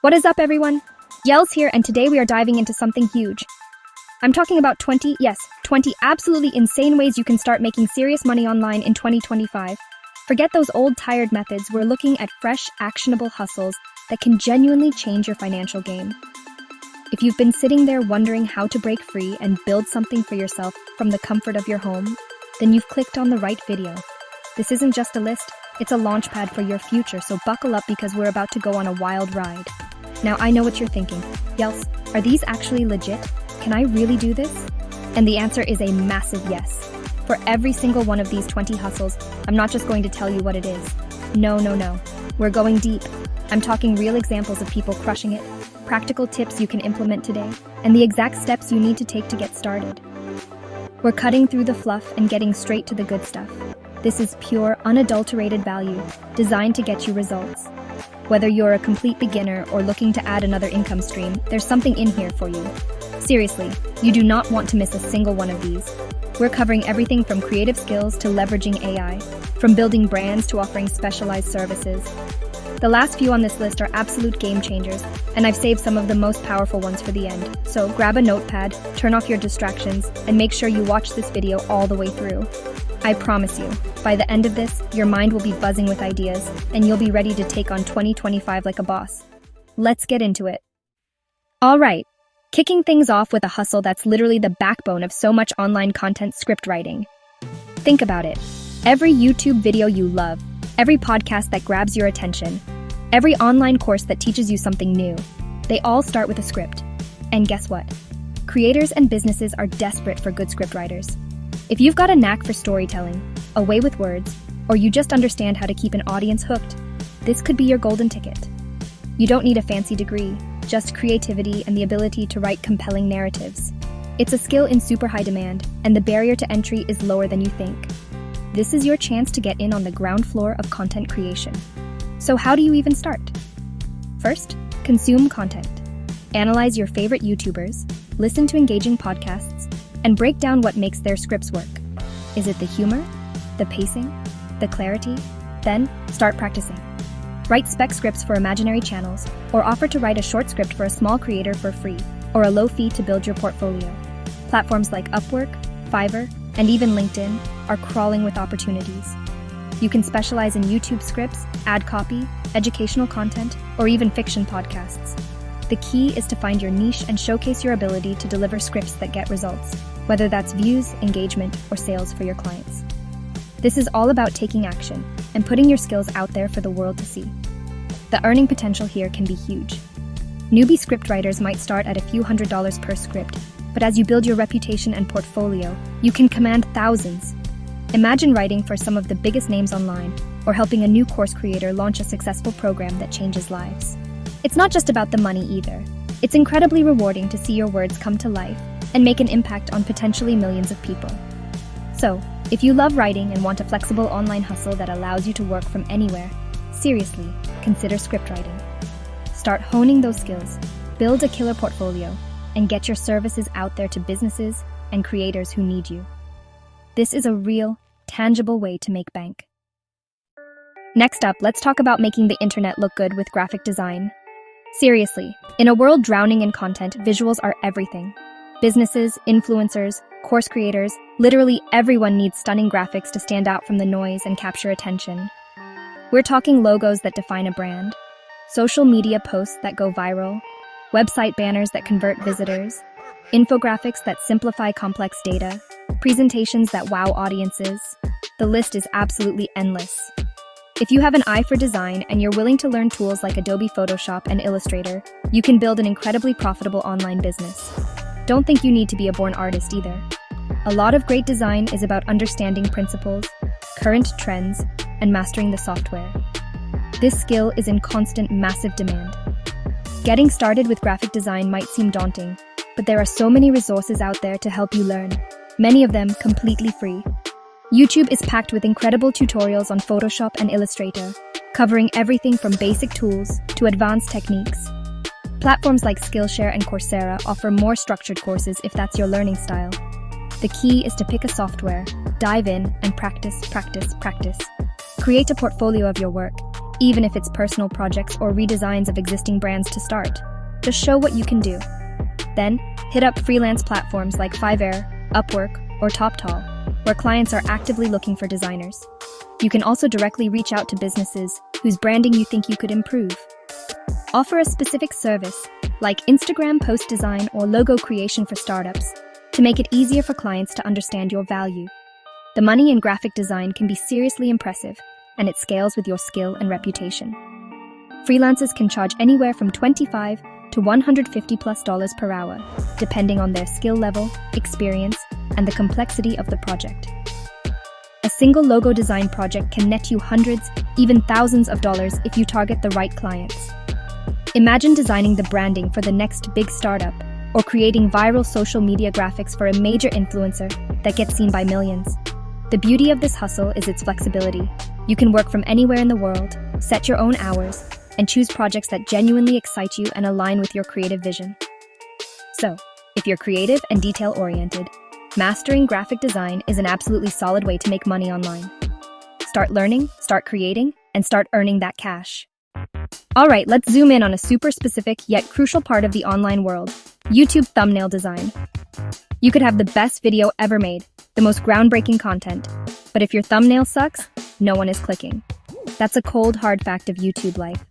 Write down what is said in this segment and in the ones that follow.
What is up, everyone? Yells here, and today we are diving into something huge. I'm talking about 20 absolutely insane ways you can start making serious money online in 2025. Forget those old, tired methods. We're looking at fresh, actionable hustles that can genuinely change your financial game. If you've been sitting there wondering how to break free and build something for yourself from the comfort of your home, then you've clicked on the right video. This isn't just a list, it's a launchpad for your future, so buckle up because we're about to go on a wild ride. Now, I know what you're thinking. Yels, are these actually legit? Can I really do this? And the answer is a massive yes. For every single one of these 20 hustles, I'm not just going to tell you what it is. No. We're going deep. I'm talking real examples of people crushing it, practical tips you can implement today, and the exact steps you need to take to get started. We're cutting through the fluff and getting straight to the good stuff. This is pure, unadulterated value, designed to get you results. Whether you're a complete beginner or looking to add another income stream, there's something in here for you. Seriously, you do not want to miss a single one of these. We're covering everything from creative skills to leveraging AI, from building brands to offering specialized services. The last few on this list are absolute game changers, and I've saved some of the most powerful ones for the end. So grab a notepad, turn off your distractions, and make sure you watch this video all the way through. I promise you, by the end of this, your mind will be buzzing with ideas, and you'll be ready to take on 2025 like a boss. Let's get into it. All right, kicking things off with a hustle that's literally the backbone of so much online content script writing. Think about it. Every YouTube video you love, every podcast that grabs your attention, every online course that teaches you something new, they all start with a script. And guess what? Creators and businesses are desperate for good script writers. If you've got a knack for storytelling, a way with words, or you just understand how to keep an audience hooked, this could be your golden ticket. You don't need a fancy degree, just creativity and the ability to write compelling narratives. It's a skill in super high demand, and the barrier to entry is lower than you think. This is your chance to get in on the ground floor of content creation. So how do you even start? First, consume content. Analyze your favorite YouTubers, listen to engaging podcasts, and break down what makes their scripts work. Is it the humor, the pacing, the clarity? Then, start practicing. Write spec scripts for imaginary channels, or offer to write a short script for a small creator for free, or a low fee to build your portfolio. Platforms like Upwork, Fiverr, and even LinkedIn are crawling with opportunities. You can specialize in YouTube scripts, ad copy, educational content, or even fiction podcasts. The key is to find your niche and showcase your ability to deliver scripts that get results, whether that's views, engagement, or sales for your clients. This is all about taking action and putting your skills out there for the world to see. The earning potential here can be huge. Newbie scriptwriters might start at a few $100s per script, but as you build your reputation and portfolio, you can command thousands. Imagine writing for some of the biggest names online, or helping a new course creator launch a successful program that changes lives. It's not just about the money either. It's incredibly rewarding to see your words come to life and make an impact on potentially millions of people. So, if you love writing and want a flexible online hustle that allows you to work from anywhere, seriously, consider script writing. Start honing those skills, build a killer portfolio, and get your services out there to businesses and creators who need you. This is a real, tangible way to make bank. Next up, let's talk about making the internet look good with graphic design. Seriously, in a world drowning in content, visuals are everything. Businesses, influencers, course creators, literally everyone needs stunning graphics to stand out from the noise and capture attention. We're talking logos that define a brand, social media posts that go viral, website banners that convert visitors, infographics that simplify complex data, presentations that wow audiences. The list is absolutely endless. If you have an eye for design and you're willing to learn tools like Adobe Photoshop and Illustrator, you can build an incredibly profitable online business. Don't think you need to be a born artist either. A lot of great design is about understanding principles, current trends, and mastering the software. This skill is in constant, massive demand. Getting started with graphic design might seem daunting, but there are so many resources out there to help you learn, many of them completely free. YouTube is packed with incredible tutorials on Photoshop and Illustrator, covering everything from basic tools to advanced techniques. Platforms like Skillshare and Coursera offer more structured courses if that's your learning style. The key is to pick a software, dive in, and practice. Create a portfolio of your work, even if it's personal projects or redesigns of existing brands to start. Just show what you can do. Then, hit up freelance platforms like Fiverr, Upwork, or TopTal, where clients are actively looking for designers. You can also directly reach out to businesses whose branding you think you could improve. Offer a specific service, like Instagram post design or logo creation for startups, to make it easier for clients to understand your value. The money in graphic design can be seriously impressive, and it scales with your skill and reputation. Freelancers can charge anywhere from $25 to $150+ per hour, depending on their skill level, experience, and the complexity of the project. A single logo design project can net you hundreds, even thousands of dollars if you target the right clients. Imagine designing the branding for the next big startup, or creating viral social media graphics for a major influencer that gets seen by millions. The beauty of this hustle is its flexibility. You can work from anywhere in the world, set your own hours, and choose projects that genuinely excite you and align with your creative vision. So, if you're creative and detail-oriented, mastering graphic design is an absolutely solid way to make money online. Start learning, start creating, and start earning that cash. Alright, let's zoom in on a super specific yet crucial part of the online world: YouTube thumbnail design. You could have the best video ever made, the most groundbreaking content, but if your thumbnail sucks, no one is clicking. That's a cold, hard fact of YouTube life.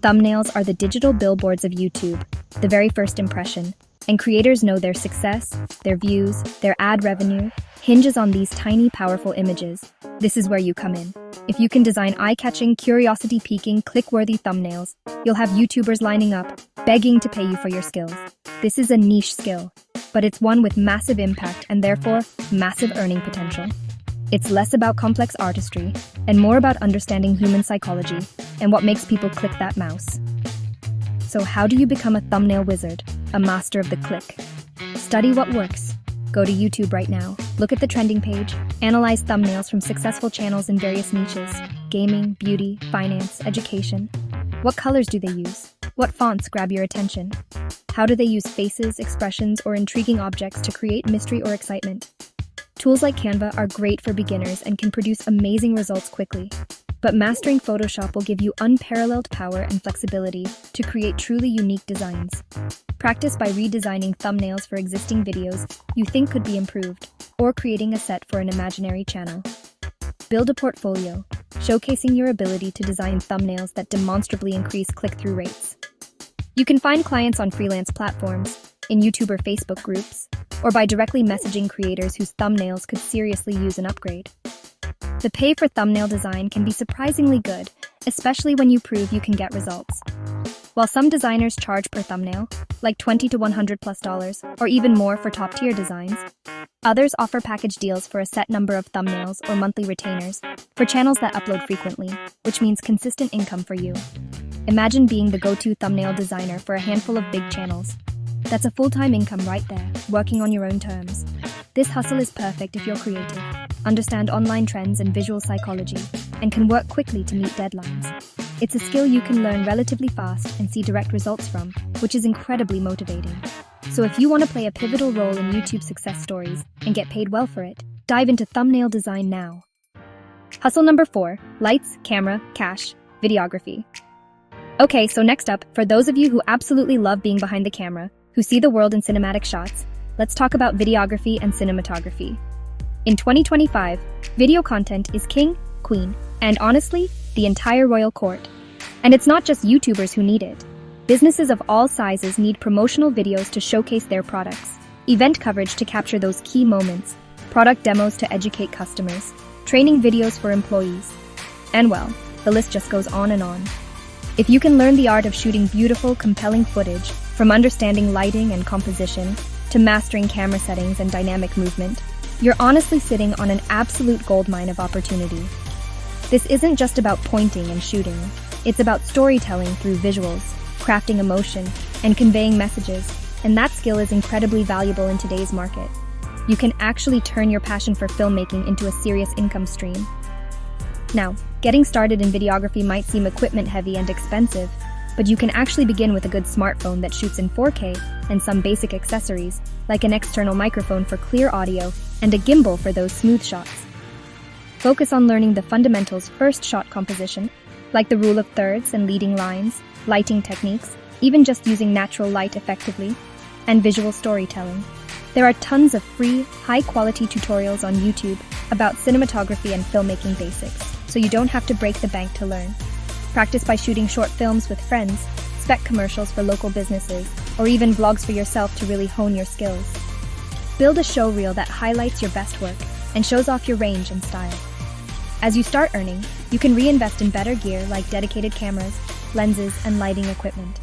Thumbnails are the digital billboards of YouTube, the very first impression, and creators know their success, their views, their ad revenue hinges on these tiny, powerful images. This is where you come in. If you can design eye-catching, curiosity-piquing, click-worthy thumbnails, you'll have YouTubers lining up, begging to pay you for your skills. This is a niche skill, but it's one with massive impact and therefore massive earning potential. It's less about complex artistry and more about understanding human psychology and what makes people click that mouse. So how do you become a thumbnail wizard, a master of the click? Study what works. Go to YouTube right now, look at the trending page, analyze thumbnails from successful channels in various niches: gaming, beauty, finance, education. What colors do they use? What fonts grab your attention? How do they use faces, expressions, or intriguing objects to create mystery or excitement? Tools like Canva are great for beginners and can produce amazing results quickly. But mastering Photoshop will give you unparalleled power and flexibility to create truly unique designs. Practice by redesigning thumbnails for existing videos you think could be improved, or creating a set for an imaginary channel. Build a portfolio, showcasing your ability to design thumbnails that demonstrably increase click-through rates. You can find clients on freelance platforms, in YouTuber Facebook groups, or by directly messaging creators whose thumbnails could seriously use an upgrade. The pay for thumbnail design can be surprisingly good, especially when you prove you can get results. While some designers charge per thumbnail, like $20 to $100+, or even more for top-tier designs, others offer package deals for a set number of thumbnails or monthly retainers for channels that upload frequently, which means consistent income for you. Imagine being the go-to thumbnail designer for a handful of big channels. That's a full-time income right there, working on your own terms. This hustle is perfect if you're creative, understand online trends and visual psychology, and can work quickly to meet deadlines. It's a skill you can learn relatively fast and see direct results from, which is incredibly motivating. So if you want to play a pivotal role in YouTube success stories and get paid well for it, dive into thumbnail design now. Hustle number 4, lights, camera, cash, videography. Okay, so next up, for those of you who absolutely love being behind the camera, who see the world in cinematic shots, let's talk about videography and cinematography. In 2025, video content is king, queen, and honestly, the entire royal court. And it's not just YouTubers who need it. Businesses of all sizes need promotional videos to showcase their products, event coverage to capture those key moments, product demos to educate customers, training videos for employees. And well, the list just goes on and on. If you can learn the art of shooting beautiful, compelling footage, from understanding lighting and composition to mastering camera settings and dynamic movement, you're honestly sitting on an absolute goldmine of opportunity. This isn't just about pointing and shooting. It's about storytelling through visuals, crafting emotion, and conveying messages, and that skill is incredibly valuable in today's market. You can actually turn your passion for filmmaking into a serious income stream. Now, getting started in videography might seem equipment-heavy and expensive, but you can actually begin with a good smartphone that shoots in 4K and some basic accessories, like an external microphone for clear audio and a gimbal for those smooth shots. Focus on learning the fundamentals: first, shot composition, like the rule of thirds and leading lines, lighting techniques, even just using natural light effectively, and visual storytelling. There are tons of free, high-quality tutorials on YouTube about cinematography and filmmaking basics, so you don't have to break the bank to learn. Practice by shooting short films with friends, spec commercials for local businesses, or even vlogs for yourself to really hone your skills. Build a show reel that highlights your best work and shows off your range and style. As you start earning, you can reinvest in better gear like dedicated cameras, lenses, and lighting equipment.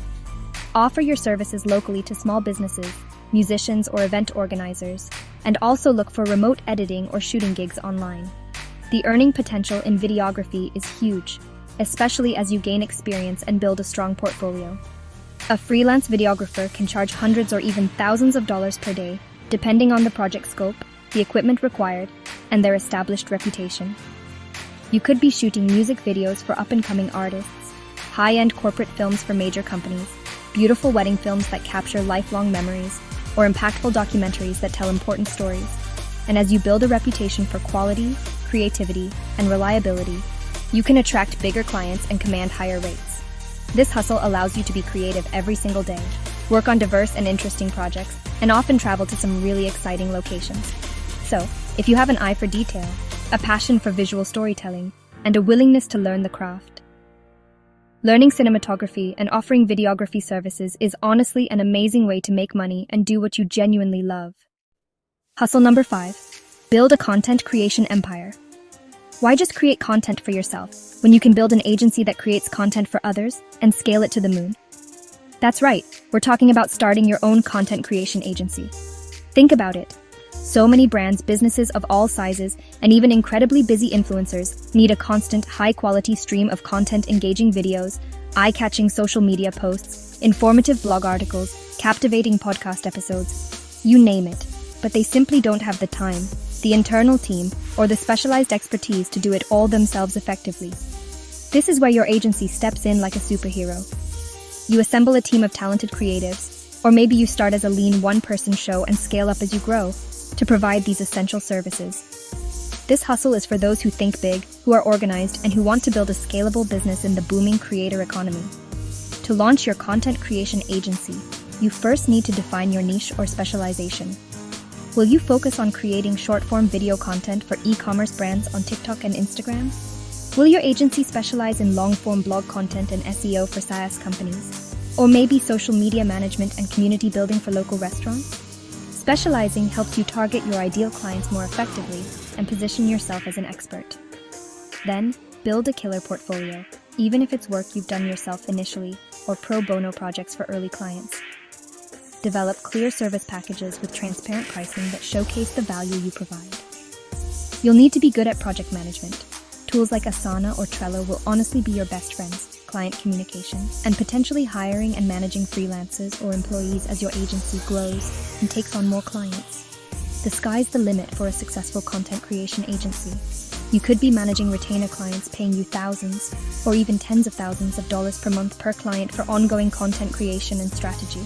Offer your services locally to small businesses, musicians, or event organizers, and also look for remote editing or shooting gigs online. The earning potential in videography is huge, especially as you gain experience and build a strong portfolio. A freelance videographer can charge hundreds or even thousands of dollars per day, depending on the project scope, the equipment required, and their established reputation. You could be shooting music videos for up-and-coming artists, high-end corporate films for major companies, beautiful wedding films that capture lifelong memories, or impactful documentaries that tell important stories. And as you build a reputation for quality, creativity, and reliability, you can attract bigger clients and command higher rates. This hustle allows you to be creative every single day, work on diverse and interesting projects, and often travel to some really exciting locations. So, if you have an eye for detail, a passion for visual storytelling, and a willingness to learn the craft, learning cinematography and offering videography services is honestly an amazing way to make money and do what you genuinely love. Hustle number 5. Build a content creation empire. Why just create content for yourself when you can build an agency that creates content for others and scale it to the moon? That's right, we're talking about starting your own content creation agency. Think about it. So many brands, businesses of all sizes, and even incredibly busy influencers need a constant, high-quality stream of content, engaging videos, eye-catching social media posts, informative blog articles, captivating podcast episodes, you name it. But they simply don't have the time, the internal team, or the specialized expertise to do it all themselves effectively. This is where your agency steps in like a superhero. You assemble a team of talented creatives, or maybe you start as a lean one-person show and scale up as you grow, to provide these essential services. This hustle is for those who think big, who are organized, and who want to build a scalable business in the booming creator economy. To launch your content creation agency, you first need to define your niche or specialization. Will you focus on creating short-form video content for e-commerce brands on TikTok and Instagram? Will your agency specialize in long-form blog content and SEO for SaaS companies? Or maybe social media management and community building for local restaurants? Specializing helps you target your ideal clients more effectively and position yourself as an expert. Then, build a killer portfolio, even if it's work you've done yourself initially or pro bono projects for early clients. Develop clear service packages with transparent pricing that showcase the value you provide. You'll need to be good at project management. Tools like Asana or Trello will honestly be your best friends. Client communication, and potentially hiring and managing freelancers or employees as your agency grows and takes on more clients. The sky's the limit for a successful content creation agency. You could be managing retainer clients paying you thousands or even tens of thousands of dollars per month per client for ongoing content creation and strategy.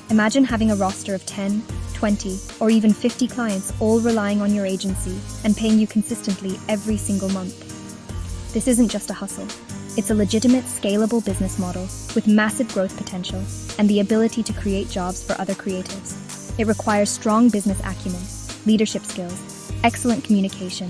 Imagine having a roster of 10, 20, or even 50 clients all relying on your agency and paying you consistently every single month. This isn't just a hustle. It's a legitimate, scalable business model with massive growth potential and the ability to create jobs for other creatives. It requires strong business acumen, leadership skills, excellent communication,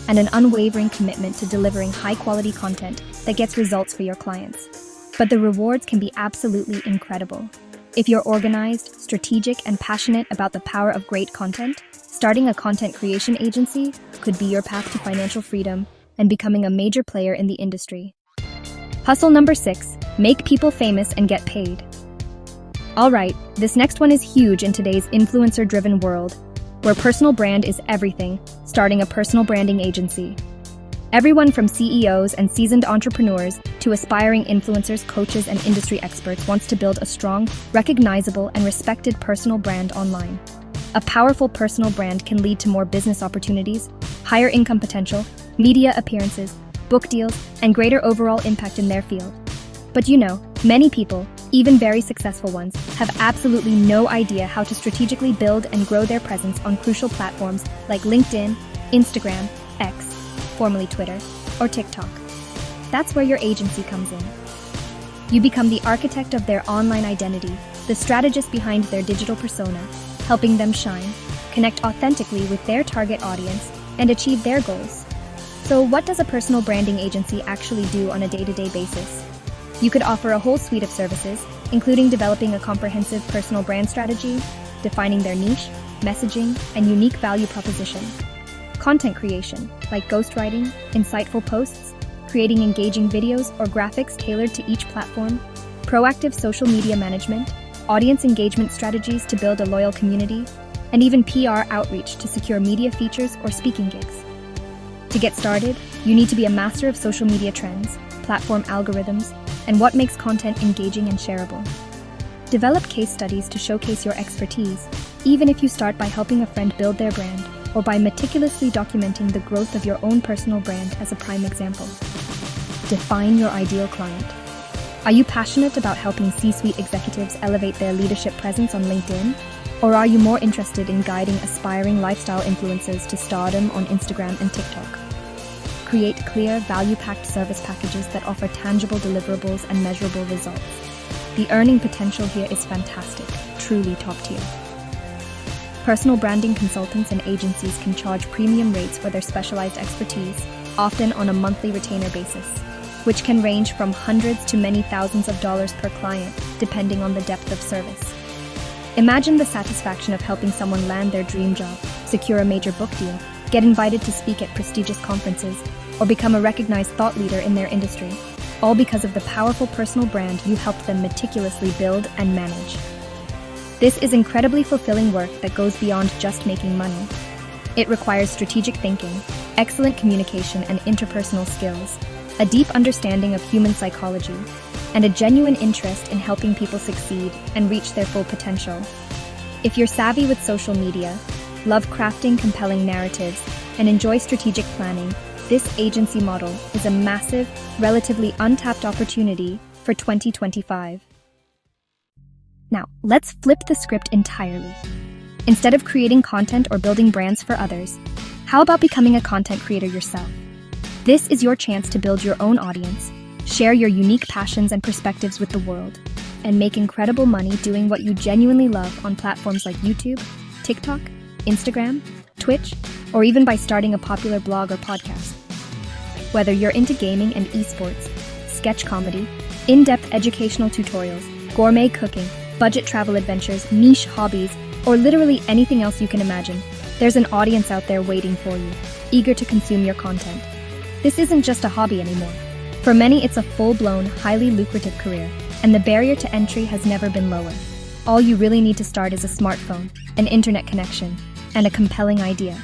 and an unwavering commitment to delivering high-quality content that gets results for your clients. But the rewards can be absolutely incredible. If you're organized, strategic, and passionate about the power of great content, starting a content creation agency could be your path to financial freedom and becoming a major player in the industry. Hustle number 6, make people famous and get paid. Alright, this next one is huge in today's influencer-driven world, where personal brand is everything, starting a personal branding agency. Everyone from CEOs and seasoned entrepreneurs to aspiring influencers, coaches, and industry experts wants to build a strong, recognizable, and respected personal brand online. A powerful personal brand can lead to more business opportunities, higher income potential, media appearances, book deals, and greater overall impact in their field. But many people, even very successful ones, have absolutely no idea how to strategically build and grow their presence on crucial platforms like LinkedIn, Instagram, X, formerly Twitter, or TikTok. That's where your agency comes in. You become the architect of their online identity, the strategist behind their digital persona, helping them shine, connect authentically with their target audience, and achieve their goals. So what does a personal branding agency actually do on a day-to-day basis? You could offer a whole suite of services, including developing a comprehensive personal brand strategy, defining their niche, messaging, and unique value proposition. Content creation, like ghostwriting, insightful posts, creating engaging videos or graphics tailored to each platform, proactive social media management, audience engagement strategies to build a loyal community, and even PR outreach to secure media features or speaking gigs. To get started, you need to be a master of social media trends, platform algorithms, and what makes content engaging and shareable. Develop case studies to showcase your expertise, even if you start by helping a friend build their brand or by meticulously documenting the growth of your own personal brand as a prime example. Define your ideal client. Are you passionate about helping C-suite executives elevate their leadership presence on LinkedIn? Or are you more interested in guiding aspiring lifestyle influencers to stardom on Instagram and TikTok? Create clear, value-packed service packages that offer tangible deliverables and measurable results. The earning potential here is fantastic, truly top tier. Personal branding consultants and agencies can charge premium rates for their specialized expertise, often on a monthly retainer basis, which can range from hundreds to many thousands of dollars per client, depending on the depth of service. Imagine the satisfaction of helping someone land their dream job, secure a major book deal, get invited to speak at prestigious conferences, or become a recognized thought leader in their industry, all because of the powerful personal brand you helped them meticulously build and manage. This is incredibly fulfilling work that goes beyond just making money. It requires strategic thinking, excellent communication and interpersonal skills, a deep understanding of human psychology, and a genuine interest in helping people succeed and reach their full potential. If you're savvy with social media, love crafting compelling narratives, and enjoy strategic planning, this agency model is a massive, relatively untapped opportunity for 2025. Now, let's flip the script entirely. Instead of creating content or building brands for others, how about becoming a content creator yourself? This is your chance to build your own audience, share your unique passions and perspectives with the world, and make incredible money doing what you genuinely love on platforms like YouTube, TikTok, Instagram, Twitch, or even by starting a popular blog or podcast. Whether you're into gaming and esports, sketch comedy, in-depth educational tutorials, gourmet cooking, budget travel adventures, niche hobbies, or literally anything else you can imagine, there's an audience out there waiting for you, eager to consume your content. This isn't just a hobby anymore. For many, it's a full-blown, highly lucrative career, and the barrier to entry has never been lower. All you really need to start is a smartphone, an internet connection, and a compelling idea.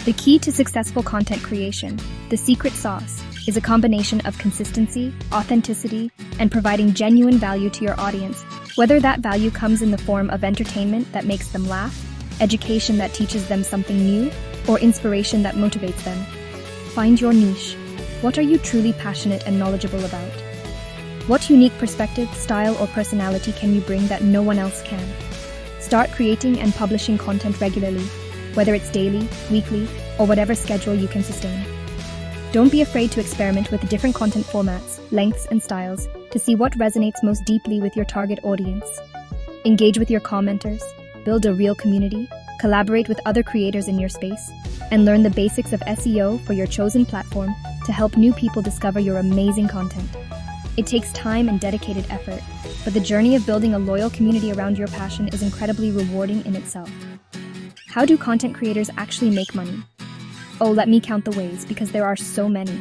The key to successful content creation, the secret sauce, is a combination of consistency, authenticity, and providing genuine value to your audience, whether that value comes in the form of entertainment that makes them laugh, education that teaches them something new, or inspiration that motivates them. Find your niche. What are you truly passionate and knowledgeable about? What unique perspective, style, or personality can you bring that no one else can? Start creating and publishing content regularly, whether it's daily, weekly, or whatever schedule you can sustain. Don't be afraid to experiment with different content formats, lengths, and styles to see what resonates most deeply with your target audience. Engage with your commenters, build a real community, collaborate with other creators in your space, and learn the basics of SEO for your chosen platform to help new people discover your amazing content. It takes time and dedicated effort, but the journey of building a loyal community around your passion is incredibly rewarding in itself. How do content creators actually make money? Oh, let me count the ways, because there are so many.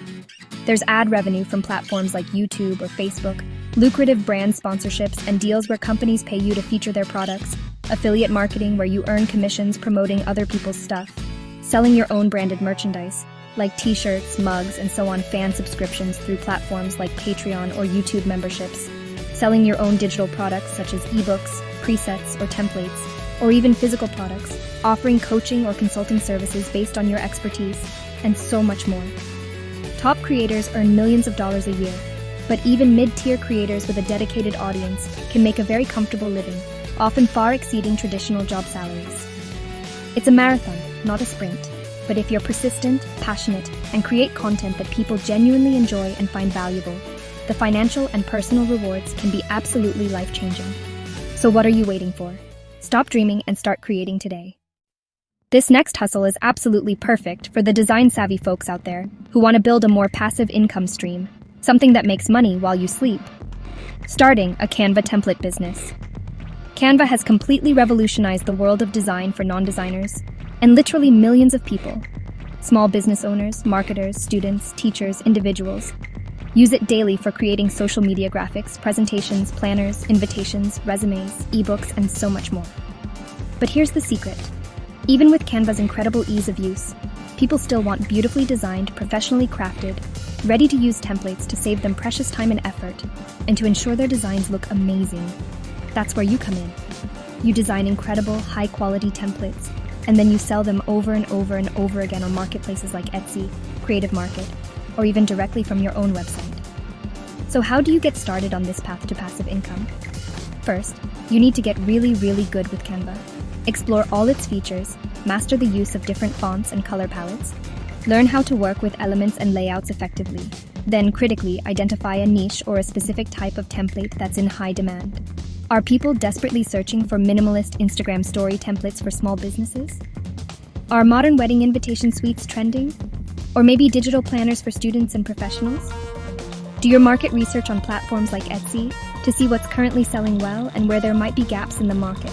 There's ad revenue from platforms like YouTube or Facebook, lucrative brand sponsorships and deals where companies pay you to feature their products, affiliate marketing where you earn commissions promoting other people's stuff, selling your own branded merchandise, like t-shirts, mugs, and so on, fan subscriptions through platforms like Patreon or YouTube memberships, selling your own digital products such as ebooks, presets, or templates, or even physical products, offering coaching or consulting services based on your expertise, and so much more. Top creators earn millions of dollars a year, but even mid-tier creators with a dedicated audience can make a very comfortable living, often far exceeding traditional job salaries. It's a marathon, not a sprint, But if you're persistent, passionate, and create content that people genuinely enjoy and find valuable, the financial and personal rewards can be absolutely life-changing. So what are you waiting for? Stop dreaming and start creating today. This next hustle is absolutely perfect for the design-savvy folks out there who want to build a more passive income stream, something that makes money while you sleep. Starting a Canva template business. Canva has completely revolutionized the world of design for non-designers, and literally millions of people, small business owners, marketers, students, teachers, individuals, use it daily for creating social media graphics, presentations, planners, invitations, resumes, ebooks, and so much more. But here's the secret. Even with Canva's incredible ease of use, people still want beautifully designed, professionally crafted, ready-to-use templates to save them precious time and effort, and to ensure their designs look amazing. That's where you come in. You design incredible, high-quality templates, and then you sell them over and over and over again on marketplaces like Etsy, Creative Market, or even directly from your own website. So how do you get started on this path to passive income? First, you need to get really, really good with Canva. Explore all its features, master the use of different fonts and color palettes, learn how to work with elements and layouts effectively, then critically identify a niche or a specific type of template that's in high demand. Are people desperately searching for minimalist Instagram story templates for small businesses? Are modern wedding invitation suites trending? Or maybe digital planners for students and professionals? Do your market research on platforms like Etsy to see what's currently selling well and where there might be gaps in the market.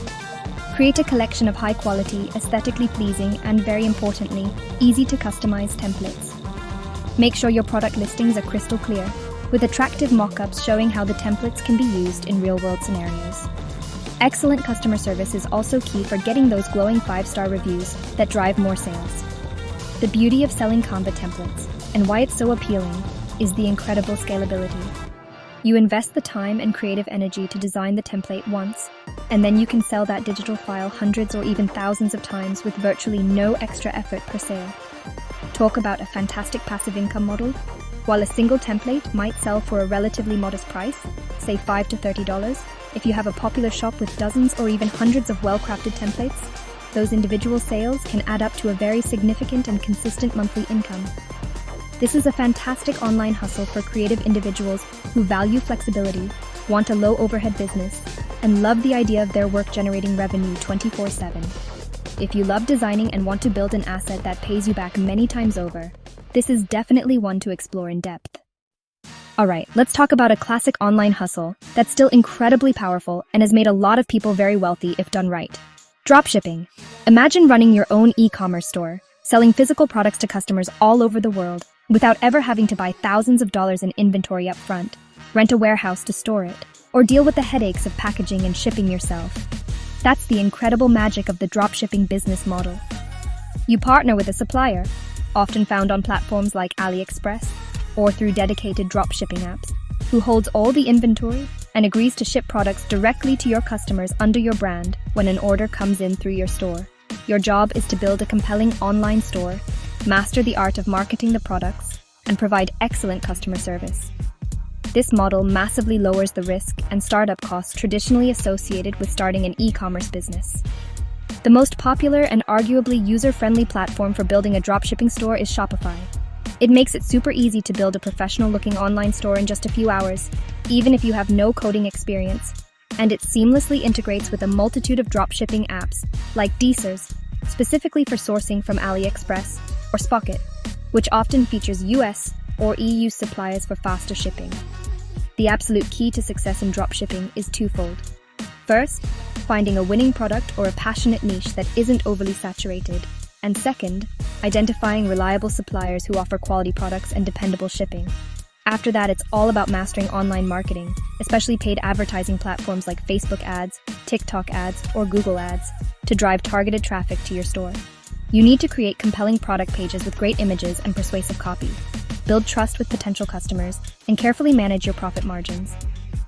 Create a collection of high-quality, aesthetically pleasing, and very importantly, easy-to-customize templates. Make sure your product listings are crystal clear, with attractive mock-ups showing how the templates can be used in real-world scenarios. Excellent customer service is also key for getting those glowing 5-star reviews that drive more sales. The beauty of selling Canva templates, and why it's so appealing, is the incredible scalability. You invest the time and creative energy to design the template once, and then you can sell that digital file hundreds or even thousands of times with virtually no extra effort per sale. Talk about a fantastic passive income model. While a single template might sell for a relatively modest price, say $5 to $30, if you have a popular shop with dozens or even hundreds of well-crafted templates, those individual sales can add up to a very significant and consistent monthly income. This is a fantastic online hustle for creative individuals who value flexibility, want a low overhead business, and love the idea of their work generating revenue 24/7. If you love designing and want to build an asset that pays you back many times over, this is definitely one to explore in depth. Alright, let's talk about a classic online hustle that's still incredibly powerful and has made a lot of people very wealthy if done right. Dropshipping. Imagine running your own e-commerce store, selling physical products to customers all over the world, without ever having to buy thousands of dollars in inventory up front, rent a warehouse to store it, or deal with the headaches of packaging and shipping yourself. That's the incredible magic of the dropshipping business model. You partner with a supplier, often found on platforms like AliExpress, or through dedicated dropshipping apps, who holds all the inventory and agrees to ship products directly to your customers under your brand when an order comes in through your store. Your job is to build a compelling online store, master the art of marketing the products, and provide excellent customer service. This model massively lowers the risk and startup costs traditionally associated with starting an e-commerce business. The most popular and arguably user-friendly platform for building a dropshipping store is Shopify. It makes it super easy to build a professional-looking online store in just a few hours, even if you have no coding experience, and it seamlessly integrates with a multitude of dropshipping apps like DSers, specifically for sourcing from AliExpress, or Spocket, which often features US or EU suppliers for faster shipping. The absolute key to success in dropshipping is twofold. First, finding a winning product or a passionate niche that isn't overly saturated, and second, identifying reliable suppliers who offer quality products and dependable shipping. After that, it's all about mastering online marketing, especially paid advertising platforms like Facebook ads, TikTok ads, or Google ads, to drive targeted traffic to your store. You need to create compelling product pages with great images and persuasive copy, build trust with potential customers, and carefully manage your profit margins,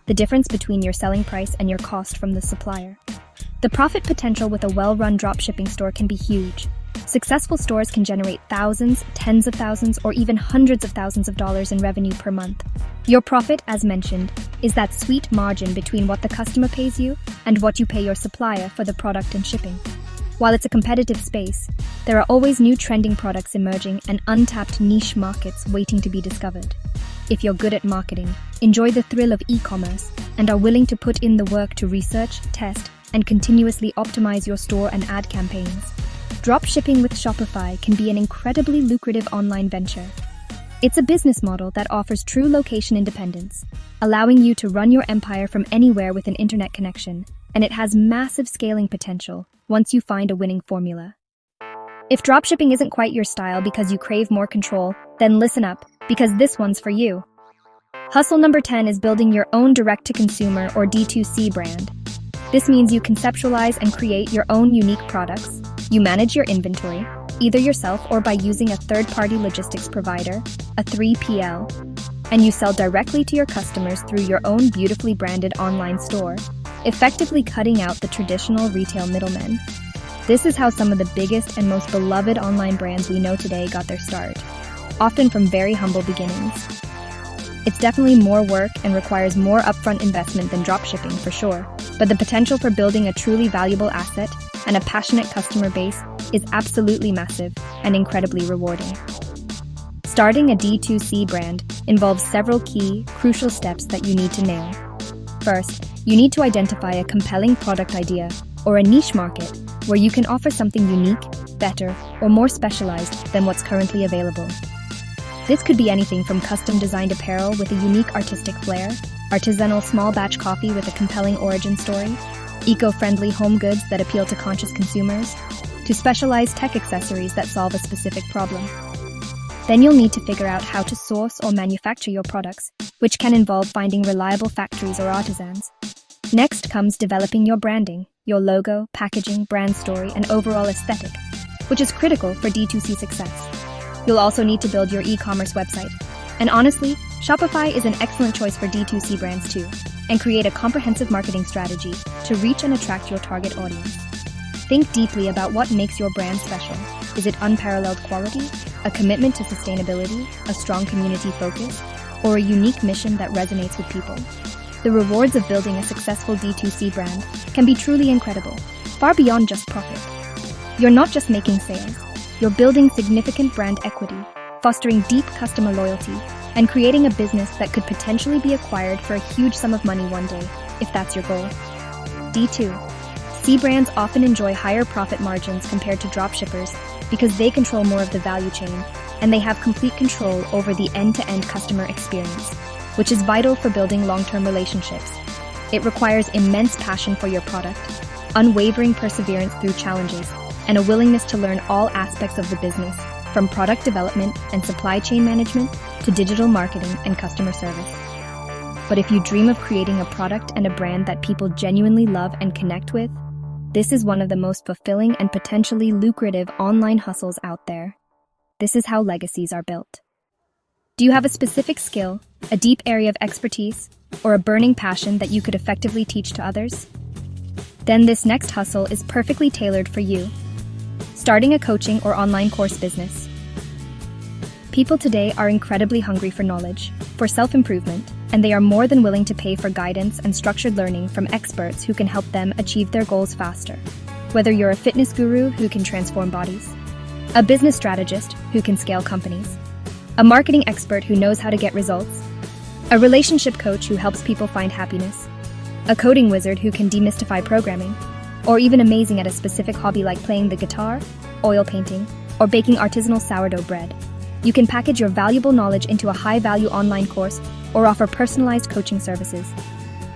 the difference between your selling price and your cost from the supplier. The profit potential with a well-run dropshipping store can be huge. Successful stores can generate thousands, tens of thousands, or even hundreds of thousands of dollars in revenue per month. Your profit, as mentioned, is that sweet margin between what the customer pays you and what you pay your supplier for the product and shipping. While it's a competitive space, there are always new trending products emerging and untapped niche markets waiting to be discovered. If you're good at marketing, enjoy the thrill of e-commerce, and are willing to put in the work to research, test, and continuously optimize your store and ad campaigns, dropshipping with Shopify can be an incredibly lucrative online venture. It's a business model that offers true location independence, allowing you to run your empire from anywhere with an internet connection, and it has massive scaling potential once you find a winning formula. If dropshipping isn't quite your style because you crave more control, then listen up, because this one's for you. Hustle number 10 is building your own direct-to-consumer or D2C brand. This means you conceptualize and create your own unique products, you manage your inventory, either yourself or by using a third-party logistics provider, a 3PL, and you sell directly to your customers through your own beautifully branded online store, effectively cutting out the traditional retail middlemen. This is how some of the biggest and most beloved online brands we know today got their start, often from very humble beginnings. It's definitely more work and requires more upfront investment than dropshipping for sure, but the potential for building a truly valuable asset and a passionate customer base is absolutely massive and incredibly rewarding. Starting a D2C brand involves several key, crucial steps that you need to nail. First, you need to identify a compelling product idea or a niche market where you can offer something unique, better, or more specialized than what's currently available. This could be anything from custom-designed apparel with a unique artistic flair, artisanal small-batch coffee with a compelling origin story, eco-friendly home goods that appeal to conscious consumers, to specialized tech accessories that solve a specific problem. Then you'll need to figure out how to source or manufacture your products, which can involve finding reliable factories or artisans. Next comes developing your branding, your logo, packaging, brand story, and overall aesthetic, which is critical for D2C success. You'll also need to build your e-commerce website. And honestly, Shopify is an excellent choice for D2C brands too, and create a comprehensive marketing strategy to reach and attract your target audience. Think deeply about what makes your brand special. Is it unparalleled quality, a commitment to sustainability, a strong community focus, or a unique mission that resonates with people? The rewards of building a successful D2C brand can be truly incredible, far beyond just profit. You're not just making sales, you're building significant brand equity, fostering deep customer loyalty, and creating a business that could potentially be acquired for a huge sum of money one day, if that's your goal. D2C brands often enjoy higher profit margins compared to dropshippers because they control more of the value chain, and they have complete control over the end-to-end customer experience, which is vital for building long-term relationships. It requires immense passion for your product, unwavering perseverance through challenges, and a willingness to learn all aspects of the business, from product development and supply chain management to digital marketing and customer service. But if you dream of creating a product and a brand that people genuinely love and connect with, this is one of the most fulfilling and potentially lucrative online hustles out there. This is how legacies are built. Do you have a specific skill, a deep area of expertise, or a burning passion that you could effectively teach to others? Then this next hustle is perfectly tailored for you. Starting a coaching or online course business. People today are incredibly hungry for knowledge, for self-improvement, and they are more than willing to pay for guidance and structured learning from experts who can help them achieve their goals faster. Whether you're a fitness guru who can transform bodies, a business strategist who can scale companies, a marketing expert who knows how to get results, a relationship coach who helps people find happiness, a coding wizard who can demystify programming, or even amazing at a specific hobby like playing the guitar, oil painting, or baking artisanal sourdough bread, you can package your valuable knowledge into a high-value online course or offer personalized coaching services.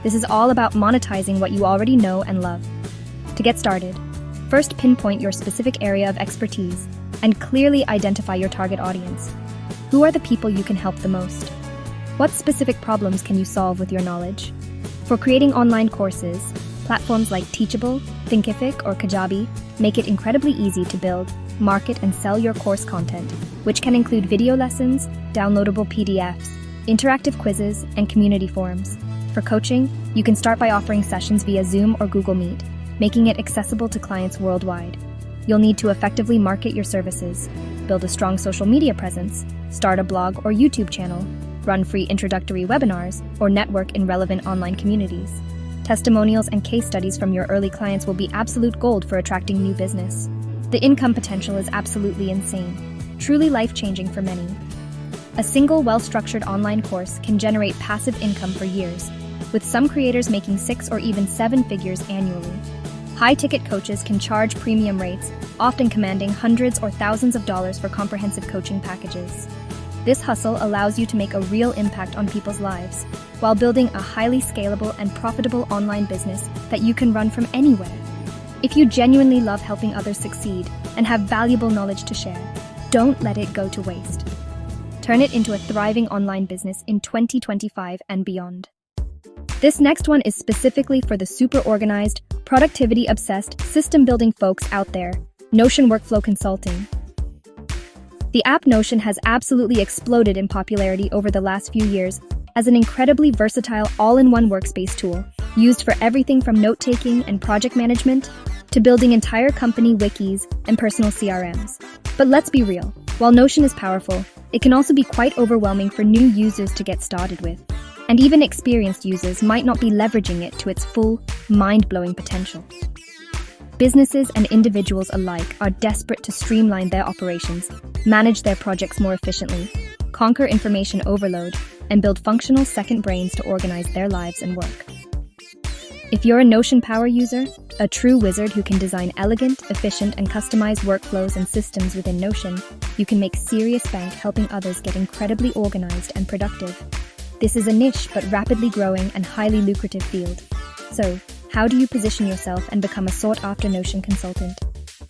This is all about monetizing what you already know and love. To get started, first pinpoint your specific area of expertise and clearly identify your target audience. Who are the people you can help the most? What specific problems can you solve with your knowledge? For creating online courses, platforms like Teachable, Thinkific, or Kajabi make it incredibly easy to build, market, and sell your course content, which can include video lessons, downloadable PDFs, interactive quizzes, and community forums. For coaching, you can start by offering sessions via Zoom or Google Meet, making it accessible to clients worldwide. You'll need to effectively market your services, build a strong social media presence, start a blog or YouTube channel, run free introductory webinars, or network in relevant online communities. Testimonials and case studies from your early clients will be absolute gold for attracting new business. The income potential is absolutely insane, truly life-changing for many. A single, well-structured online course can generate passive income for years, with some creators making 6 or even 7 figures annually. High-ticket coaches can charge premium rates, often commanding hundreds or thousands of dollars for comprehensive coaching packages. This hustle allows you to make a real impact on people's lives, while building a highly scalable and profitable online business that you can run from anywhere. If you genuinely love helping others succeed and have valuable knowledge to share, don't let it go to waste. Turn it into a thriving online business in 2025 and beyond. This next one is specifically for the super organized, productivity-obsessed, system-building folks out there, Notion Workflow Consulting. The app Notion has absolutely exploded in popularity over the last few years as an incredibly versatile all-in-one workspace tool, used for everything from note-taking and project management to building entire company wikis and personal CRMs. But let's be real, while Notion is powerful, it can also be quite overwhelming for new users to get started with. And even experienced users might not be leveraging it to its full, mind-blowing potential. Businesses and individuals alike are desperate to streamline their operations, manage their projects more efficiently, conquer information overload, and build functional second brains to organize their lives and work. If you're a Notion Power user, a true wizard who can design elegant, efficient, and customized workflows and systems within Notion, you can make serious bank helping others get incredibly organized and productive. This is a niche but rapidly growing and highly lucrative field. So, how do you position yourself and become a sought-after Notion consultant?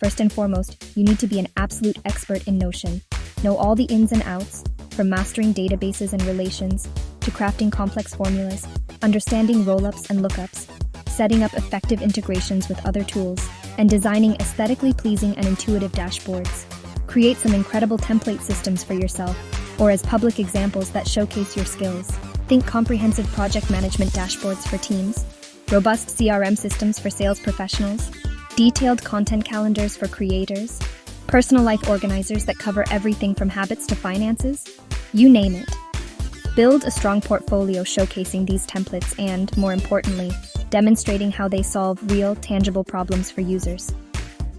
First and foremost, you need to be an absolute expert in Notion. Know all the ins and outs, from mastering databases and relations, to crafting complex formulas, understanding rollups and lookups, setting up effective integrations with other tools, and designing aesthetically pleasing and intuitive dashboards. Create some incredible template systems for yourself, or as public examples that showcase your skills. Think comprehensive project management dashboards for teams, robust CRM systems for sales professionals, detailed content calendars for creators, personal life organizers that cover everything from habits to finances, you name it. Build a strong portfolio showcasing these templates and, more importantly, demonstrating how they solve real, tangible problems for users.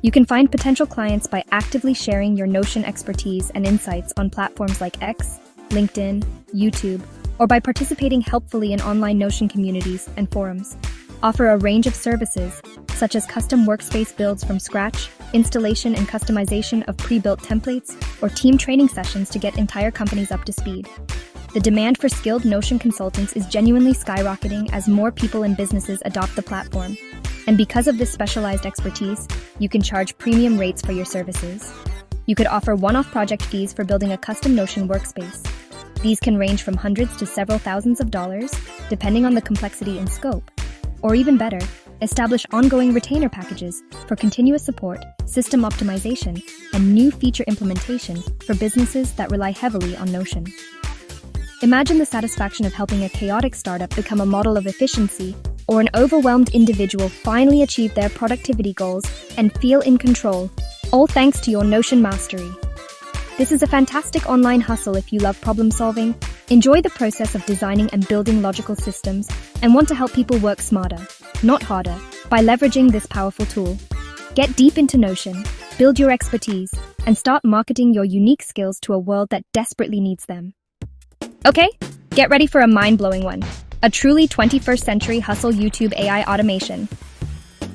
You can find potential clients by actively sharing your Notion expertise and insights on platforms like X, LinkedIn, YouTube, or by participating helpfully in online Notion communities and forums. Offer a range of services, such as custom workspace builds from scratch, installation and customization of pre-built templates, or team training sessions to get entire companies up to speed. The demand for skilled Notion consultants is genuinely skyrocketing as more people and businesses adopt the platform. And because of this specialized expertise, you can charge premium rates for your services. You could offer one-off project fees for building a custom Notion workspace. These can range from hundreds to several thousands of dollars, depending on the complexity and scope. Or even better, establish ongoing retainer packages for continuous support, system optimization, and new feature implementation for businesses that rely heavily on Notion. Imagine the satisfaction of helping a chaotic startup become a model of efficiency, or an overwhelmed individual finally achieve their productivity goals and feel in control, all thanks to your Notion mastery. This is a fantastic online hustle if you love problem solving, enjoy the process of designing and building logical systems, and want to help people work smarter, not harder, by leveraging this powerful tool. Get deep into Notion, build your expertise, and start marketing your unique skills to a world that desperately needs them. Okay, get ready for a mind-blowing one. A truly 21st century hustle YouTube AI automation.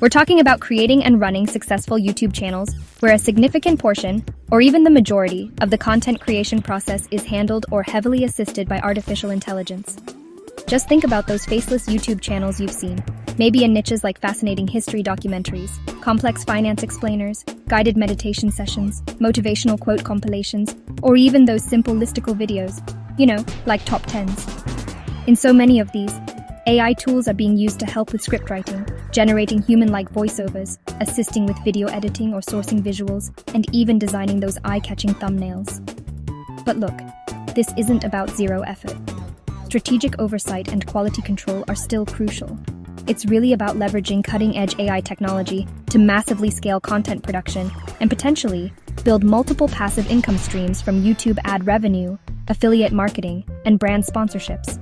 We're talking about creating and running successful YouTube channels where a significant portion, or even the majority, of the content creation process is handled or heavily assisted by artificial intelligence. Just think about those faceless YouTube channels you've seen, maybe in niches like fascinating history documentaries, complex finance explainers, guided meditation sessions, motivational quote compilations, or even those simple listicle videos, like top 10s. In so many of these, AI tools are being used to help with script writing, generating human-like voiceovers, assisting with video editing or sourcing visuals, and even designing those eye-catching thumbnails. But look, this isn't about zero effort. Strategic oversight and quality control are still crucial. It's really about leveraging cutting-edge AI technology to massively scale content production and potentially build multiple passive income streams from YouTube ad revenue, affiliate marketing, and brand sponsorships.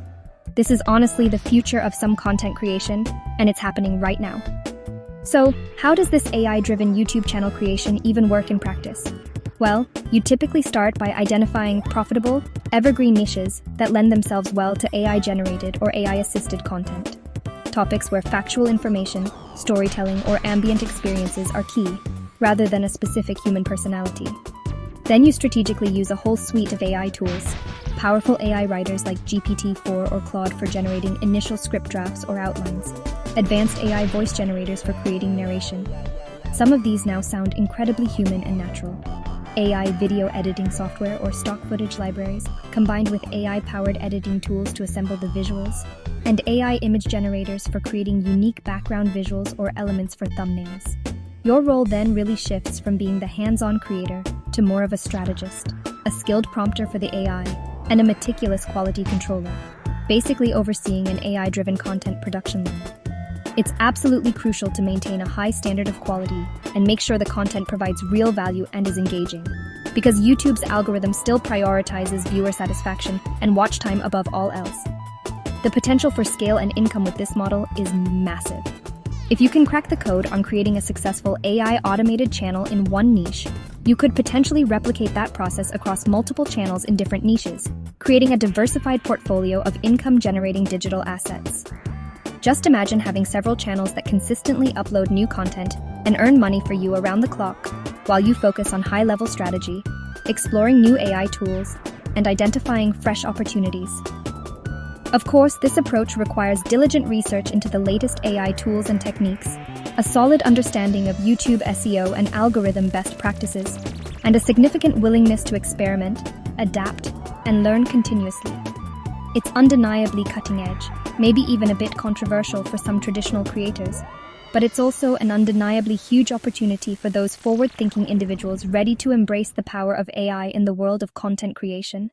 This is honestly the future of some content creation, and it's happening right now. So, how does this AI-driven YouTube channel creation even work in practice? Well, you typically start by identifying profitable, evergreen niches that lend themselves well to AI-generated or AI-assisted content. Topics where factual information, storytelling, or ambient experiences are key, rather than a specific human personality. Then you strategically use a whole suite of AI tools, powerful AI writers like GPT-4 or Claude for generating initial script drafts or outlines, advanced AI voice generators for creating narration. Some of these now sound incredibly human and natural. AI video editing software or stock footage libraries, combined with AI-powered editing tools to assemble the visuals, and AI image generators for creating unique background visuals or elements for thumbnails. Your role then really shifts from being the hands-on creator to more of a strategist, a skilled prompter for the AI, and a meticulous quality controller, basically overseeing an AI-driven content production line. It's absolutely crucial to maintain a high standard of quality and make sure the content provides real value and is engaging, because YouTube's algorithm still prioritizes viewer satisfaction and watch time above all else. The potential for scale and income with this model is massive. If you can crack the code on creating a successful AI automated channel in one niche, you could potentially replicate that process across multiple channels in different niches, creating a diversified portfolio of income-generating digital assets. Just imagine having several channels that consistently upload new content and earn money for you around the clock, while you focus on high-level strategy, exploring new AI tools, and identifying fresh opportunities. Of course, this approach requires diligent research into the latest AI tools and techniques, a solid understanding of YouTube SEO and algorithm best practices, and a significant willingness to experiment, adapt, and learn continuously. It's undeniably cutting edge, maybe even a bit controversial for some traditional creators, but it's also an undeniably huge opportunity for those forward-thinking individuals ready to embrace the power of AI in the world of content creation.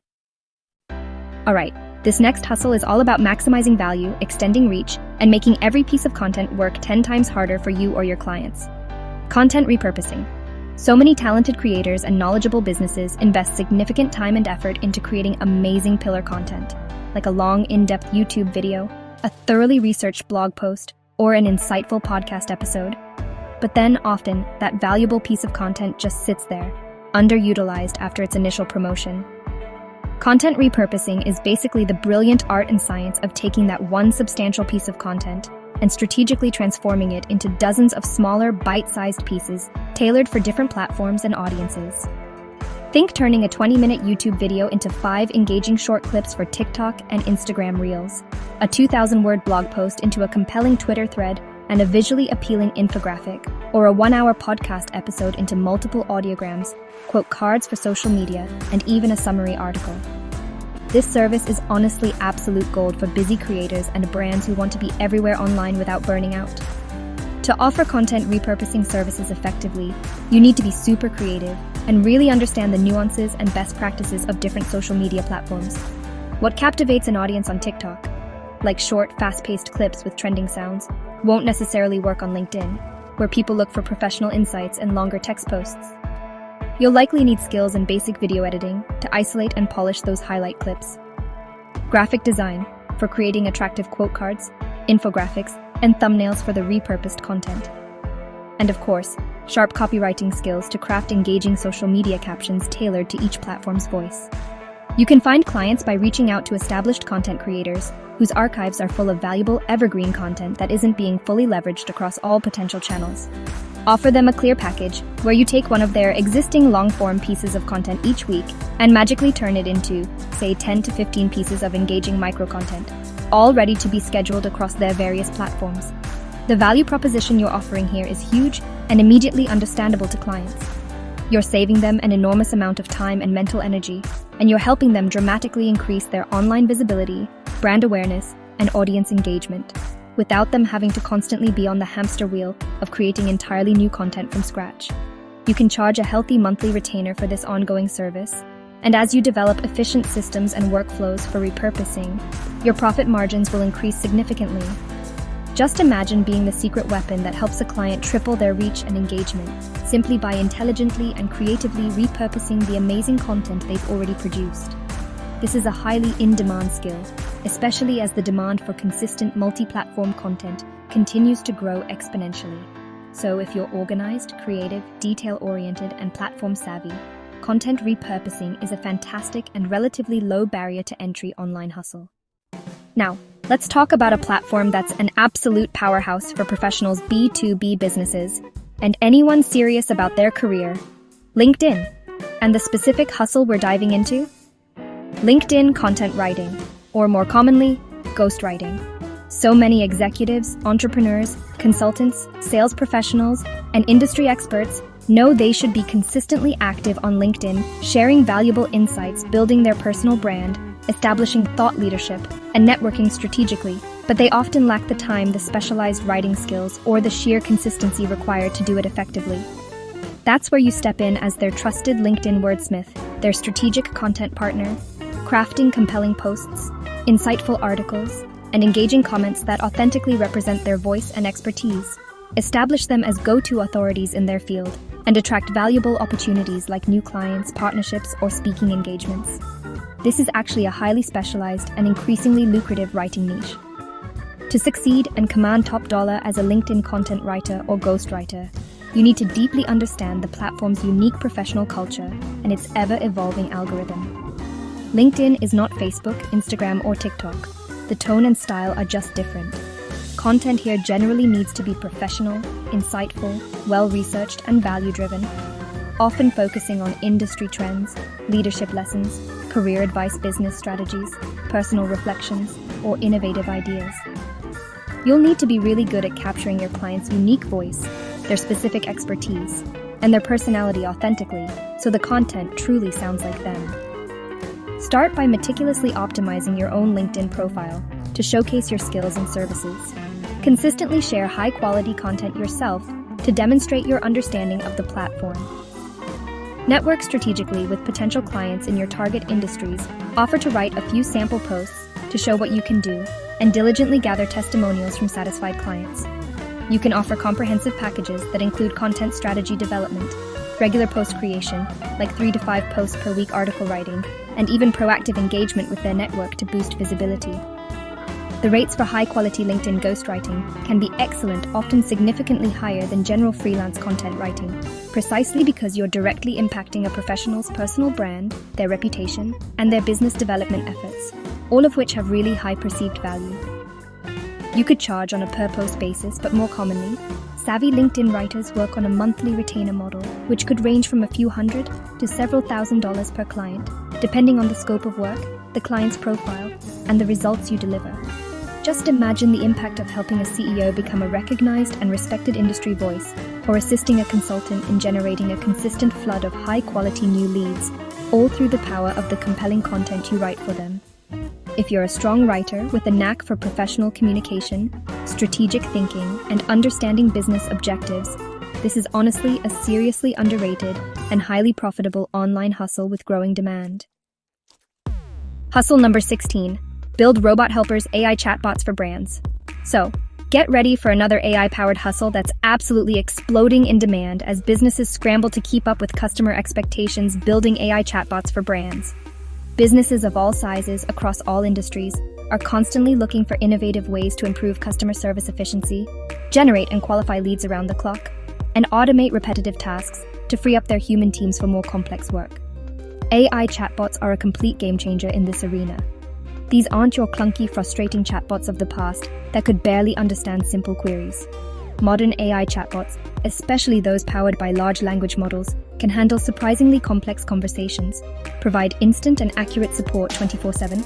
Alright, this next hustle is all about maximizing value, extending reach, and making every piece of content work 10 times harder for you or your clients. Content repurposing. So many talented creators and knowledgeable businesses invest significant time and effort into creating amazing pillar content, like a long, in-depth YouTube video, a thoroughly researched blog post, or an insightful podcast episode. But then, often, that valuable piece of content just sits there, underutilized after its initial promotion. Content repurposing is basically the brilliant art and science of taking that one substantial piece of content and strategically transforming it into dozens of smaller, bite-sized pieces tailored for different platforms and audiences. Think turning a 20-minute YouTube video into 5 engaging short clips for TikTok and Instagram Reels, a 2,000-word blog post into a compelling Twitter thread and a visually appealing infographic, or a 1-hour podcast episode into multiple audiograms, quote cards for social media, and even a summary article. This service is honestly absolute gold for busy creators and brands who want to be everywhere online without burning out. To offer content repurposing services effectively, you need to be super creative and really understand the nuances and best practices of different social media platforms. What captivates an audience on TikTok, like short, fast-paced clips with trending sounds, won't necessarily work on LinkedIn, where people look for professional insights and longer text posts. You'll likely need skills in basic video editing to isolate and polish those highlight clips. Graphic design, for creating attractive quote cards, infographics, and thumbnails for the repurposed content. And of course, sharp copywriting skills to craft engaging social media captions tailored to each platform's voice. You can find clients by reaching out to established content creators whose archives are full of valuable evergreen content that isn't being fully leveraged across all potential channels. Offer them a clear package where you take one of their existing long-form pieces of content each week and magically turn it into, say, 10 to 15 pieces of engaging micro-content, all ready to be scheduled across their various platforms. The value proposition you're offering here is huge and immediately understandable to clients. You're saving them an enormous amount of time and mental energy, and you're helping them dramatically increase their online visibility, brand awareness, and audience engagement, without them having to constantly be on the hamster wheel of creating entirely new content from scratch. You can charge a healthy monthly retainer for this ongoing service, and as you develop efficient systems and workflows for repurposing, your profit margins will increase significantly. Just imagine being the secret weapon that helps a client triple their reach and engagement, simply by intelligently and creatively repurposing the amazing content they've already produced. This is a highly in-demand skill, especially as the demand for consistent multi-platform content continues to grow exponentially. So if you're organized, creative, detail-oriented, and platform-savvy, content repurposing is a fantastic and relatively low barrier to entry online hustle. Now, let's talk about a platform that's an absolute powerhouse for professionals' B2B businesses and anyone serious about their career, LinkedIn. And the specific hustle we're diving into? LinkedIn content writing, or more commonly, ghostwriting. So many executives, entrepreneurs, consultants, sales professionals, and industry experts know they should be consistently active on LinkedIn, sharing valuable insights, building their personal brand, establishing thought leadership, and networking strategically, but they often lack the time, the specialized writing skills, or the sheer consistency required to do it effectively. That's where you step in as their trusted LinkedIn wordsmith, their strategic content partner, crafting compelling posts, insightful articles, and engaging comments that authentically represent their voice and expertise. Establish them as go-to authorities in their field and attract valuable opportunities like new clients, partnerships, or speaking engagements. This is actually a highly specialized and increasingly lucrative writing niche. To succeed and command top dollar as a LinkedIn content writer or ghostwriter, you need to deeply understand the platform's unique professional culture and its ever-evolving algorithm. LinkedIn is not Facebook, Instagram, or TikTok. The tone and style are just different. Content here generally needs to be professional, insightful, well-researched, and value-driven, often focusing on industry trends, leadership lessons, career advice, business strategies, personal reflections, or innovative ideas. You'll need to be really good at capturing your client's unique voice, their specific expertise, and their personality authentically, so the content truly sounds like them. Start by meticulously optimizing your own LinkedIn profile to showcase your skills and services. Consistently share high-quality content yourself to demonstrate your understanding of the platform. Network strategically with potential clients in your target industries, offer to write a few sample posts to show what you can do, and diligently gather testimonials from satisfied clients. You can offer comprehensive packages that include content strategy development, regular post creation, like 3 to 5 posts per week article writing, and even proactive engagement with their network to boost visibility. The rates for high-quality LinkedIn ghostwriting can be excellent, often significantly higher than general freelance content writing, precisely because you're directly impacting a professional's personal brand, their reputation, and their business development efforts, all of which have really high perceived value. You could charge on a per-post basis, but more commonly, savvy LinkedIn writers work on a monthly retainer model, which could range from a few hundred to several $1,000s per client, depending on the scope of work, the client's profile, and the results you deliver. Just imagine the impact of helping a CEO become a recognized and respected industry voice, or assisting a consultant in generating a consistent flood of high-quality new leads, all through the power of the compelling content you write for them. If you're a strong writer with a knack for professional communication, strategic thinking, and understanding business objectives, this is honestly a seriously underrated and highly profitable online hustle with growing demand. Hustle number 16. Build robot helpers, AI chatbots for brands. So, get ready for another AI-powered hustle that's absolutely exploding in demand as businesses scramble to keep up with customer expectations, building AI chatbots for brands. Businesses of all sizes across all industries are constantly looking for innovative ways to improve customer service efficiency, generate and qualify leads around the clock, and automate repetitive tasks to free up their human teams for more complex work. AI chatbots are a complete game changer in this arena. These aren't your clunky, frustrating chatbots of the past that could barely understand simple queries. Modern AI chatbots, especially those powered by large language models, can handle surprisingly complex conversations, provide instant and accurate support 24/7,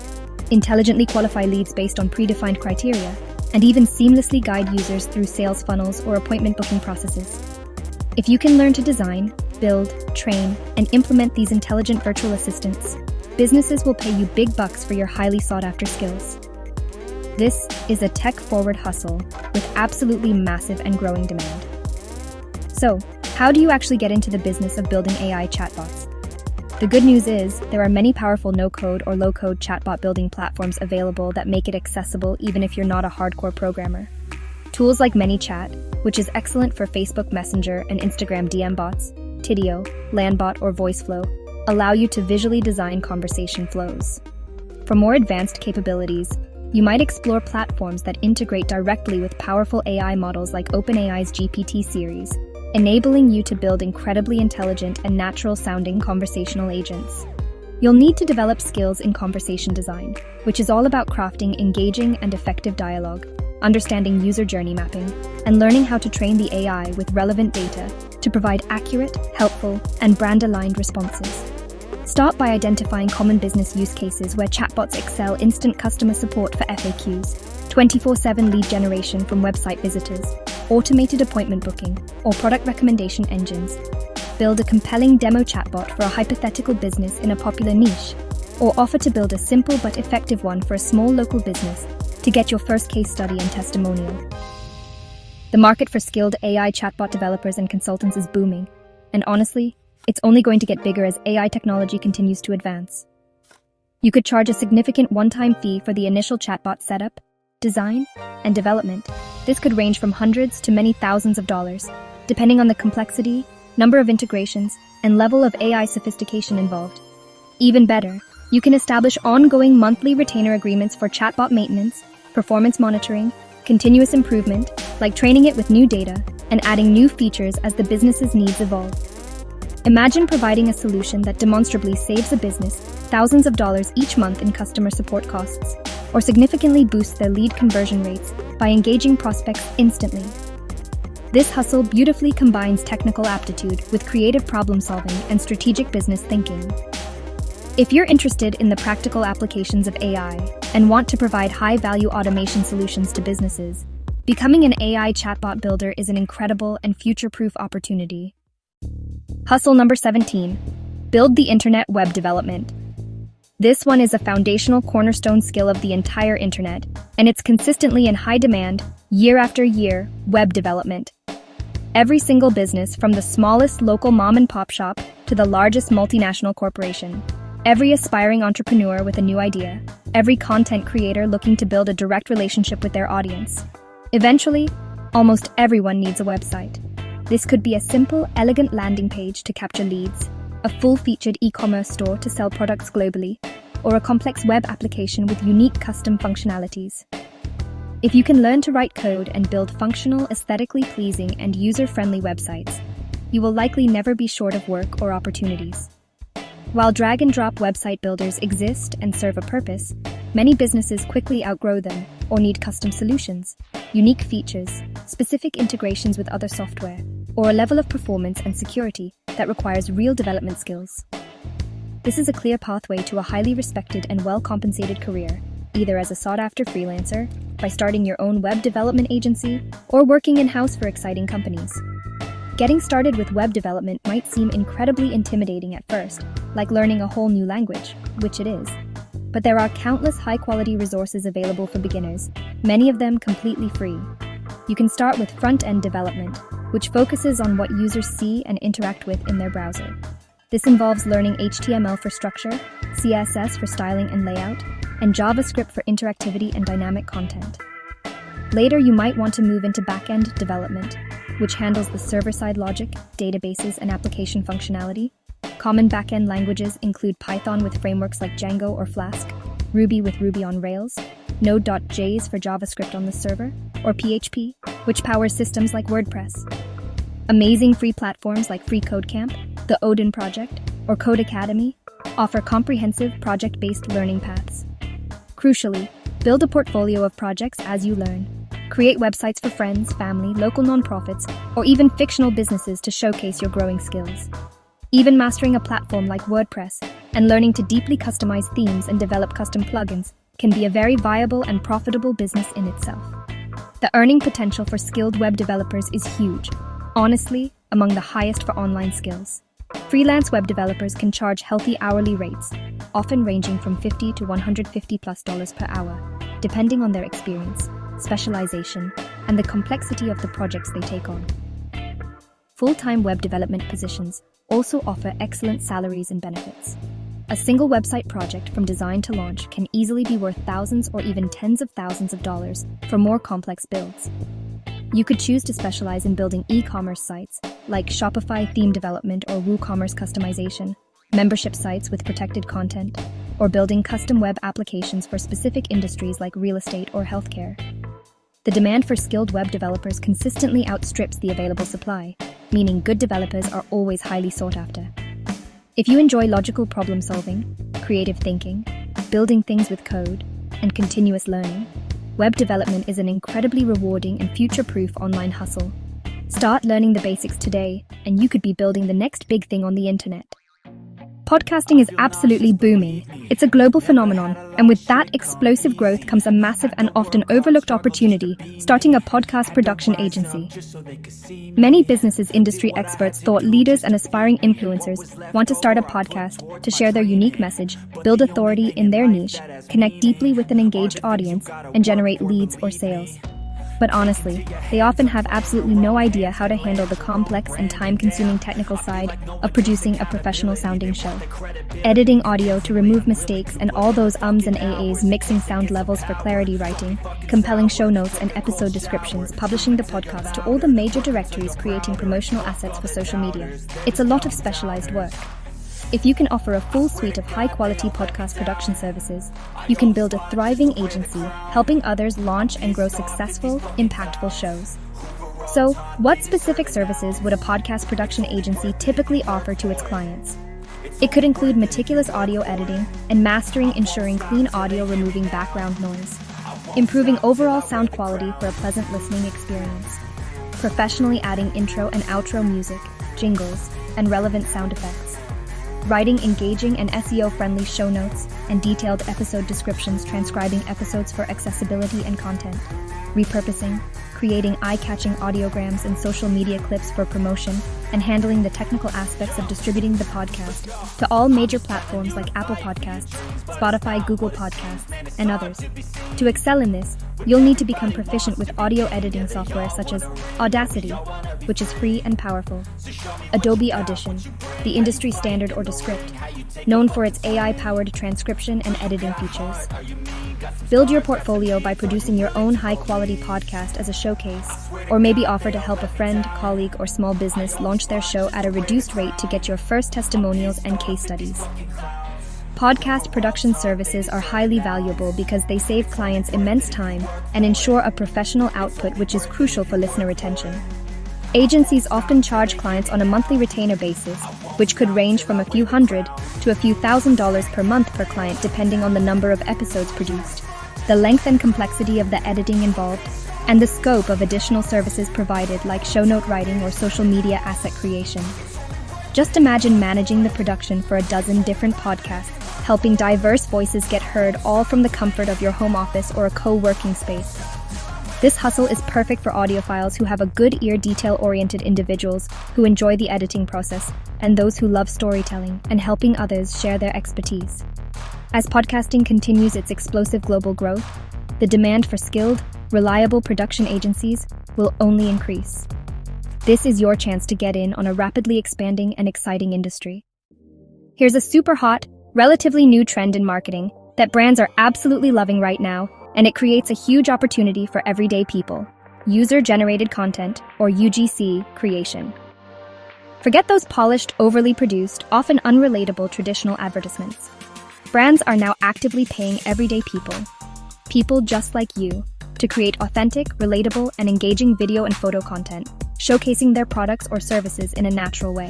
intelligently qualify leads based on predefined criteria, and even seamlessly guide users through sales funnels or appointment booking processes. If you can learn to design, build, train, and implement these intelligent virtual assistants, businesses will pay you big bucks for your highly sought-after skills. This is a tech-forward hustle with absolutely massive and growing demand. So, how do you actually get into the business of building AI chatbots? The good news is, there are many powerful no-code or low-code chatbot building platforms available that make it accessible even if you're not a hardcore programmer. Tools like ManyChat, which is excellent for Facebook Messenger and Instagram DM bots, Tidio, Landbot, or VoiceFlow, allow you to visually design conversation flows. For more advanced capabilities, You might explore platforms that integrate directly with powerful AI models like OpenAI's GPT series, enabling you to build incredibly intelligent and natural-sounding conversational agents. You'll need to develop skills in conversation design, which is all about crafting engaging and effective dialogue, understanding user journey mapping, and learning how to train the AI with relevant data to provide accurate, helpful, and brand-aligned responses. Start by identifying common business use cases where chatbots excel: instant customer support for FAQs, 24/7 lead generation from website visitors, automated appointment booking, or product recommendation engines. Build a compelling demo chatbot for a hypothetical business in a popular niche, or offer to build a simple but effective one for a small local business to get your first case study and testimonial. The market for skilled AI chatbot developers and consultants is booming, and honestly, it's only going to get bigger as AI technology continues to advance. You could charge a significant one-time fee for the initial chatbot setup, design, and development. This could range from hundreds to many thousands of dollars, depending on the complexity, number of integrations, and level of AI sophistication involved. Even better, you can establish ongoing monthly retainer agreements for chatbot maintenance, performance monitoring, continuous improvement, like training it with new data, and adding new features as the business's needs evolve. Imagine providing a solution that demonstrably saves a business thousands of dollars each month in customer support costs, or significantly boosts their lead conversion rates by engaging prospects instantly. This hustle beautifully combines technical aptitude with creative problem-solving and strategic business thinking. If you're interested in the practical applications of AI and want to provide high-value automation solutions to businesses, becoming an AI chatbot builder is an incredible and future-proof opportunity. Hustle number 17. Build the internet web development. This one is a foundational cornerstone skill of the entire internet, and it's consistently in high demand, year after year: web development. Every single business, from the smallest local mom-and-pop shop to the largest multinational corporation, every aspiring entrepreneur with a new idea, every content creator looking to build a direct relationship with their audience. Eventually, almost everyone needs a website. This could be a simple, elegant landing page to capture leads, a full-featured e-commerce store to sell products globally, or a complex web application with unique custom functionalities. If you can learn to write code and build functional, aesthetically pleasing, and user-friendly websites, you will likely never be short of work or opportunities. While drag-and-drop website builders exist and serve a purpose, many businesses quickly outgrow them or need custom solutions, unique features, specific integrations with other software, or a level of performance and security that requires real development skills. This is a clear pathway to a highly respected and well-compensated career, either as a sought-after freelancer, by starting your own web development agency, or working in-house for exciting companies. Getting started with web development might seem incredibly intimidating at first, like learning a whole new language, which it is. But there are countless high-quality resources available for beginners, many of them completely free. You can start with front-end development, which focuses on what users see and interact with in their browser. This involves learning HTML for structure, CSS for styling and layout, and JavaScript for interactivity and dynamic content. Later, you might want to move into back-end development, which handles the server-side logic, databases, and application functionality. Common back-end languages include Python with frameworks like Django or Flask, Ruby with Ruby on Rails, Node.js for JavaScript on the server, or PHP, which powers systems like WordPress. Amazing free platforms like FreeCodeCamp, the Odin Project, or Code Academy offer comprehensive project-based learning paths. Crucially, build a portfolio of projects as you learn. Create websites for friends, family, local nonprofits, or even fictional businesses to showcase your growing skills. Even mastering a platform like WordPress and learning to deeply customize themes and develop custom plugins can be a very viable and profitable business in itself. The earning potential for skilled web developers is huge, honestly, among the highest for online skills. Freelance web developers can charge healthy hourly rates, often ranging from $50 to $150+ per hour, depending on their experience, specialization, and the complexity of the projects they take on. Full-time web development positions also offer excellent salaries and benefits. A single website project from design to launch can easily be worth thousands or even tens of thousands of dollars for more complex builds. You could choose to specialize in building e-commerce sites like Shopify theme development or WooCommerce customization, membership sites with protected content, or building custom web applications for specific industries like real estate or healthcare. The demand for skilled web developers consistently outstrips the available supply, meaning good developers are always highly sought after. If you enjoy logical problem solving, creative thinking, building things with code, and continuous learning, web development is an incredibly rewarding and future-proof online hustle. Start learning the basics today, and you could be building the next big thing on the internet. Podcasting is absolutely booming. It's a global phenomenon, and with that explosive growth comes a massive and often overlooked opportunity: starting a podcast production agency. Many businesses industry experts thought leaders and aspiring influencers want to start a podcast to share their unique message, build authority in their niche, connect deeply with an engaged audience, and generate leads or sales. But honestly, they often have absolutely no idea how to handle the complex and time-consuming technical side of producing a professional-sounding show. Editing audio to remove mistakes and all those ums and ahs, mixing sound levels for clarity, writing compelling show notes and episode descriptions, publishing the podcast to all the major directories, creating promotional assets for social media. It's a lot of specialized work. If you can offer a full suite of high-quality podcast production services, you can build a thriving agency, helping others launch and grow successful, impactful shows. So, what specific services would a podcast production agency typically offer to its clients? It could include meticulous audio editing and mastering, ensuring clean audio, removing background noise, improving overall sound quality for a pleasant listening experience, professionally adding intro and outro music, jingles, and relevant sound effects, writing engaging and SEO-friendly show notes and detailed episode descriptions, transcribing episodes for accessibility and content, repurposing, creating eye-catching audiograms and social media clips for promotion, and handling the technical aspects of distributing the podcast to all major platforms like Apple Podcasts, Spotify, Google Podcasts, and others. To excel in this, you'll need to become proficient with audio editing software such as Audacity, which is free and powerful, Adobe Audition, the industry standard, or Descript, known for its AI-powered transcription and editing features. Build your portfolio by producing your own high-quality podcast as a showcase, or maybe offer to help a friend, colleague, or small business launch their show at a reduced rate to get your first testimonials and case studies. Podcast production services are highly valuable because they save clients immense time and ensure a professional output, which is crucial for listener retention. Agencies often charge clients on a monthly retainer basis, which could range from a few hundred to a few $1,000s per month per client, depending on the number of episodes produced, the length and complexity of the editing involved, and the scope of additional services provided, like show note writing or social media asset creation. Just imagine managing the production for a dozen different podcasts, helping diverse voices get heard, all from the comfort of your home office or a co-working space. This hustle is perfect for audiophiles who have a good ear, detail-oriented individuals who enjoy the editing process, and those who love storytelling and helping others share their expertise. As podcasting continues its explosive global growth, the demand for skilled, reliable production agencies will only increase. This is your chance to get in on a rapidly expanding and exciting industry. Here's a super hot, relatively new trend in marketing that brands are absolutely loving right now, and it creates a huge opportunity for everyday people: user-generated content, or UGC creation. Forget those polished, overly produced, often unrelatable traditional advertisements. Brands are now actively paying everyday people just like you, to create authentic, relatable, and engaging video and photo content, showcasing their products or services in a natural way.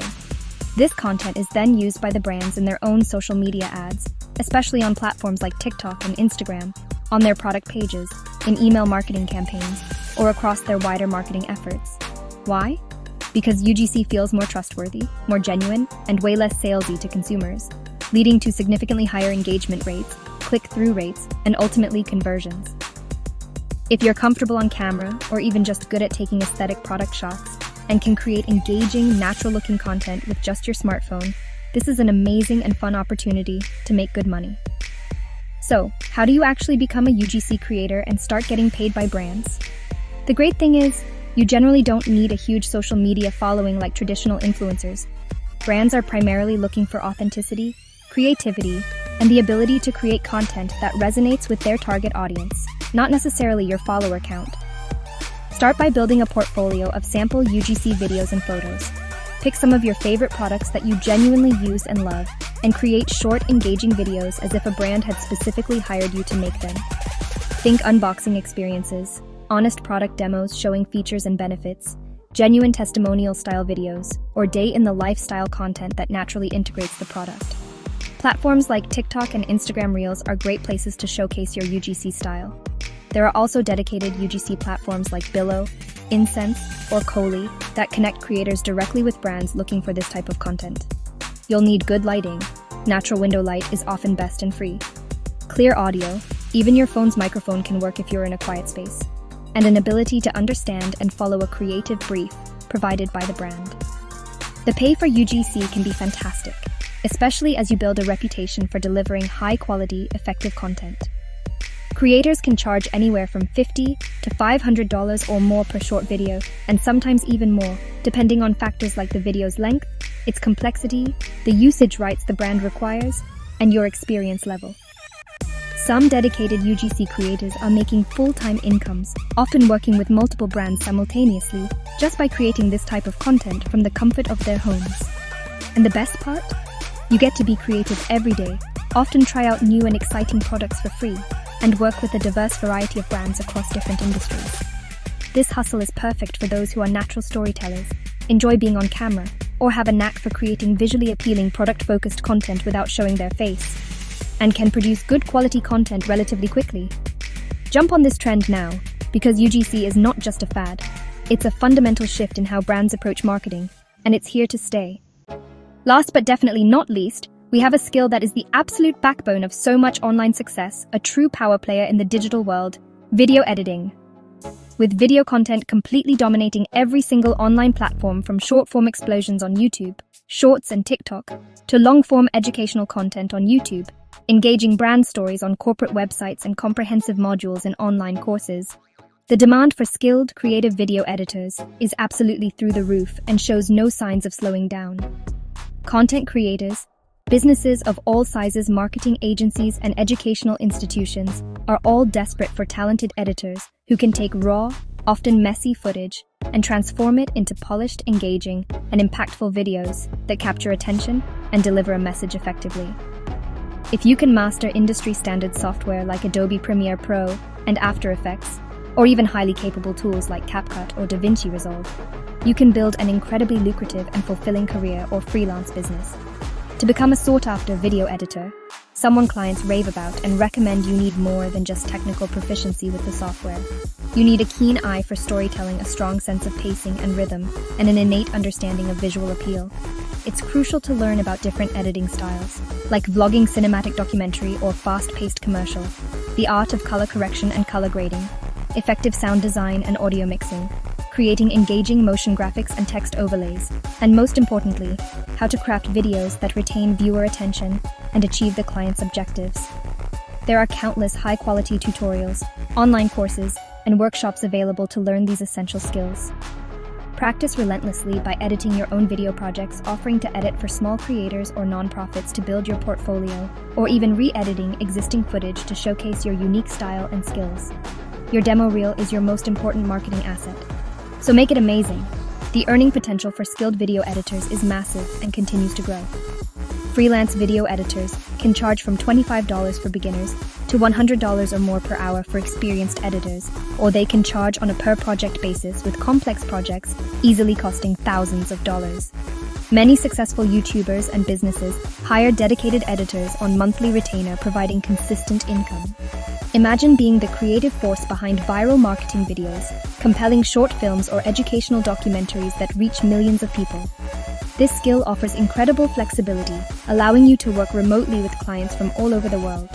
This content is then used by the brands in their own social media ads, especially on platforms like TikTok and Instagram, on their product pages, in email marketing campaigns, or across their wider marketing efforts. Why? Because UGC feels more trustworthy, more genuine, and way less salesy to consumers, leading to significantly higher engagement rates, click-through rates, and ultimately conversions. If you're comfortable on camera, or even just good at taking aesthetic product shots, and can create engaging, natural-looking content with just your smartphone, this is an amazing and fun opportunity to make good money. So, how do you actually become a UGC creator and start getting paid by brands? The great thing is, you generally don't need a huge social media following like traditional influencers. Brands are primarily looking for authenticity, creativity, and the ability to create content that resonates with their target audience, not necessarily your follower count. Start by building a portfolio of sample UGC videos and photos. Pick some of your favorite products that you genuinely use and love, and create short, engaging videos as if a brand had specifically hired you to make them. Think unboxing experiences, honest product demos showing features and benefits, genuine testimonial-style videos, or day-in-the-lifestyle content that naturally integrates the product. Platforms like TikTok and Instagram Reels are great places to showcase your UGC style. There are also dedicated UGC platforms like Billow, Incense, or Coley that connect creators directly with brands looking for this type of content. You'll need good lighting. Natural window light is often best and free. Clear audio, even your phone's microphone can work if you're in a quiet space. And an ability to understand and follow a creative brief provided by the brand. The pay for UGC can be fantastic, especially as you build a reputation for delivering high-quality, effective content. Creators can charge anywhere from $50 to $500 or more per short video, and sometimes even more, depending on factors like the video's length, its complexity, the usage rights the brand requires, and your experience level. Some dedicated UGC creators are making full-time incomes, often working with multiple brands simultaneously, just by creating this type of content from the comfort of their homes. And the best part? You get to be creative every day, often try out new and exciting products for free, and work with a diverse variety of brands across different industries. This hustle is perfect for those who are natural storytellers, enjoy being on camera, or have a knack for creating visually appealing product-focused content without showing their face, and can produce good quality content relatively quickly. Jump on this trend now, because UGC is not just a fad. It's a fundamental shift in how brands approach marketing, and it's here to stay. Last but definitely not least, we have a skill that is the absolute backbone of so much online success, a true power player in the digital world: video editing. With video content completely dominating every single online platform, from short-form explosions on YouTube, Shorts and TikTok, to long-form educational content on YouTube, engaging brand stories on corporate websites, and comprehensive modules in online courses, the demand for skilled, creative video editors is absolutely through the roof and shows no signs of slowing down. Content creators, businesses of all sizes, marketing agencies, and educational institutions are all desperate for talented editors who can take raw, often messy footage and transform it into polished, engaging, and impactful videos that capture attention and deliver a message effectively. If you can master industry-standard software like Adobe Premiere Pro and After Effects, or even highly capable tools like CapCut or DaVinci Resolve, you can build an incredibly lucrative and fulfilling career or freelance business. To become a sought-after video editor, someone clients rave about and recommend, you need more than just technical proficiency with the software. You need a keen eye for storytelling, a strong sense of pacing and rhythm, and an innate understanding of visual appeal. It's crucial to learn about different editing styles, like vlogging, cinematic documentary, or fast-paced commercial, the art of color correction and color grading, effective sound design and audio mixing, creating engaging motion graphics and text overlays, and most importantly, how to craft videos that retain viewer attention and achieve the client's objectives. There are countless high-quality tutorials, online courses, and workshops available to learn these essential skills. Practice relentlessly by editing your own video projects, offering to edit for small creators or nonprofits to build your portfolio, or even re-editing existing footage to showcase your unique style and skills. Your demo reel is your most important marketing asset, so make it amazing. The earning potential for skilled video editors is massive and continues to grow. Freelance video editors can charge from $25 for beginners to $100 or more per hour for experienced editors, or they can charge on a per-project basis, with complex projects easily costing thousands of dollars. Many successful YouTubers and businesses hire dedicated editors on monthly retainer, providing consistent income. Imagine being the creative force behind viral marketing videos, compelling short films, or educational documentaries that reach millions of people. This skill offers incredible flexibility, allowing you to work remotely with clients from all over the world.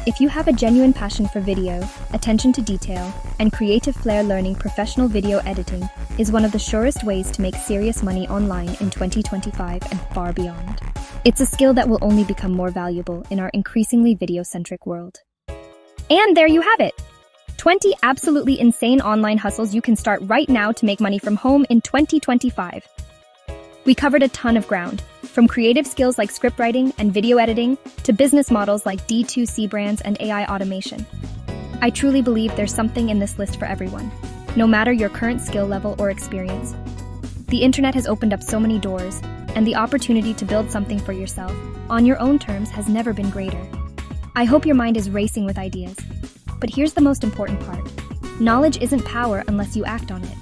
If you have a genuine passion for video, attention to detail, and creative flair, learning professional video editing is one of the surest ways to make serious money online in 2025 and far beyond. It's a skill that will only become more valuable in our increasingly video-centric world. And there you have it! 20 absolutely insane online hustles you can start right now to make money from home in 2025. We covered a ton of ground, from creative skills like script writing and video editing to business models like D2C brands and AI automation. I truly believe there's something in this list for everyone, no matter your current skill level or experience. The internet has opened up so many doors, and the opportunity to build something for yourself on your own terms has never been greater. I hope your mind is racing with ideas. But here's the most important part. Knowledge isn't power unless you act on it.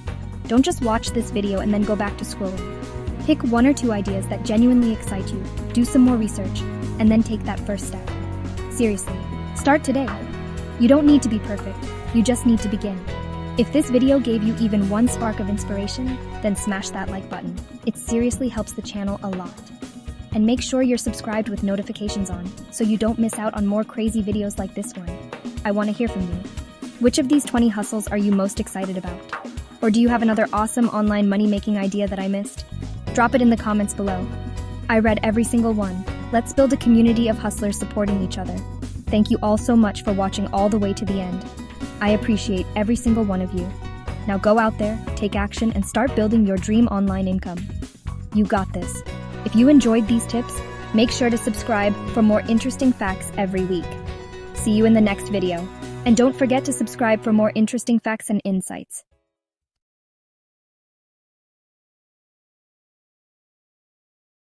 Don't just watch this video and then go back to scrolling. Pick 1 or 2 ideas that genuinely excite you, do some more research, and then take that first step. Seriously, start today. You don't need to be perfect, you just need to begin. If this video gave you even 1 spark of inspiration, then smash that like button. It seriously helps the channel a lot. And make sure you're subscribed with notifications on, so you don't miss out on more crazy videos like this one. I want to hear from you. Which of these 20 hustles are you most excited about? Or do you have another awesome online money-making idea that I missed? Drop it in the comments below. I read every single one. Let's build a community of hustlers supporting each other. Thank you all so much for watching all the way to the end. I appreciate every single one of you. Now go out there, take action, and start building your dream online income. You got this. If you enjoyed these tips, make sure to subscribe for more interesting facts every week. See you in the next video. And don't forget to subscribe for more interesting facts and insights.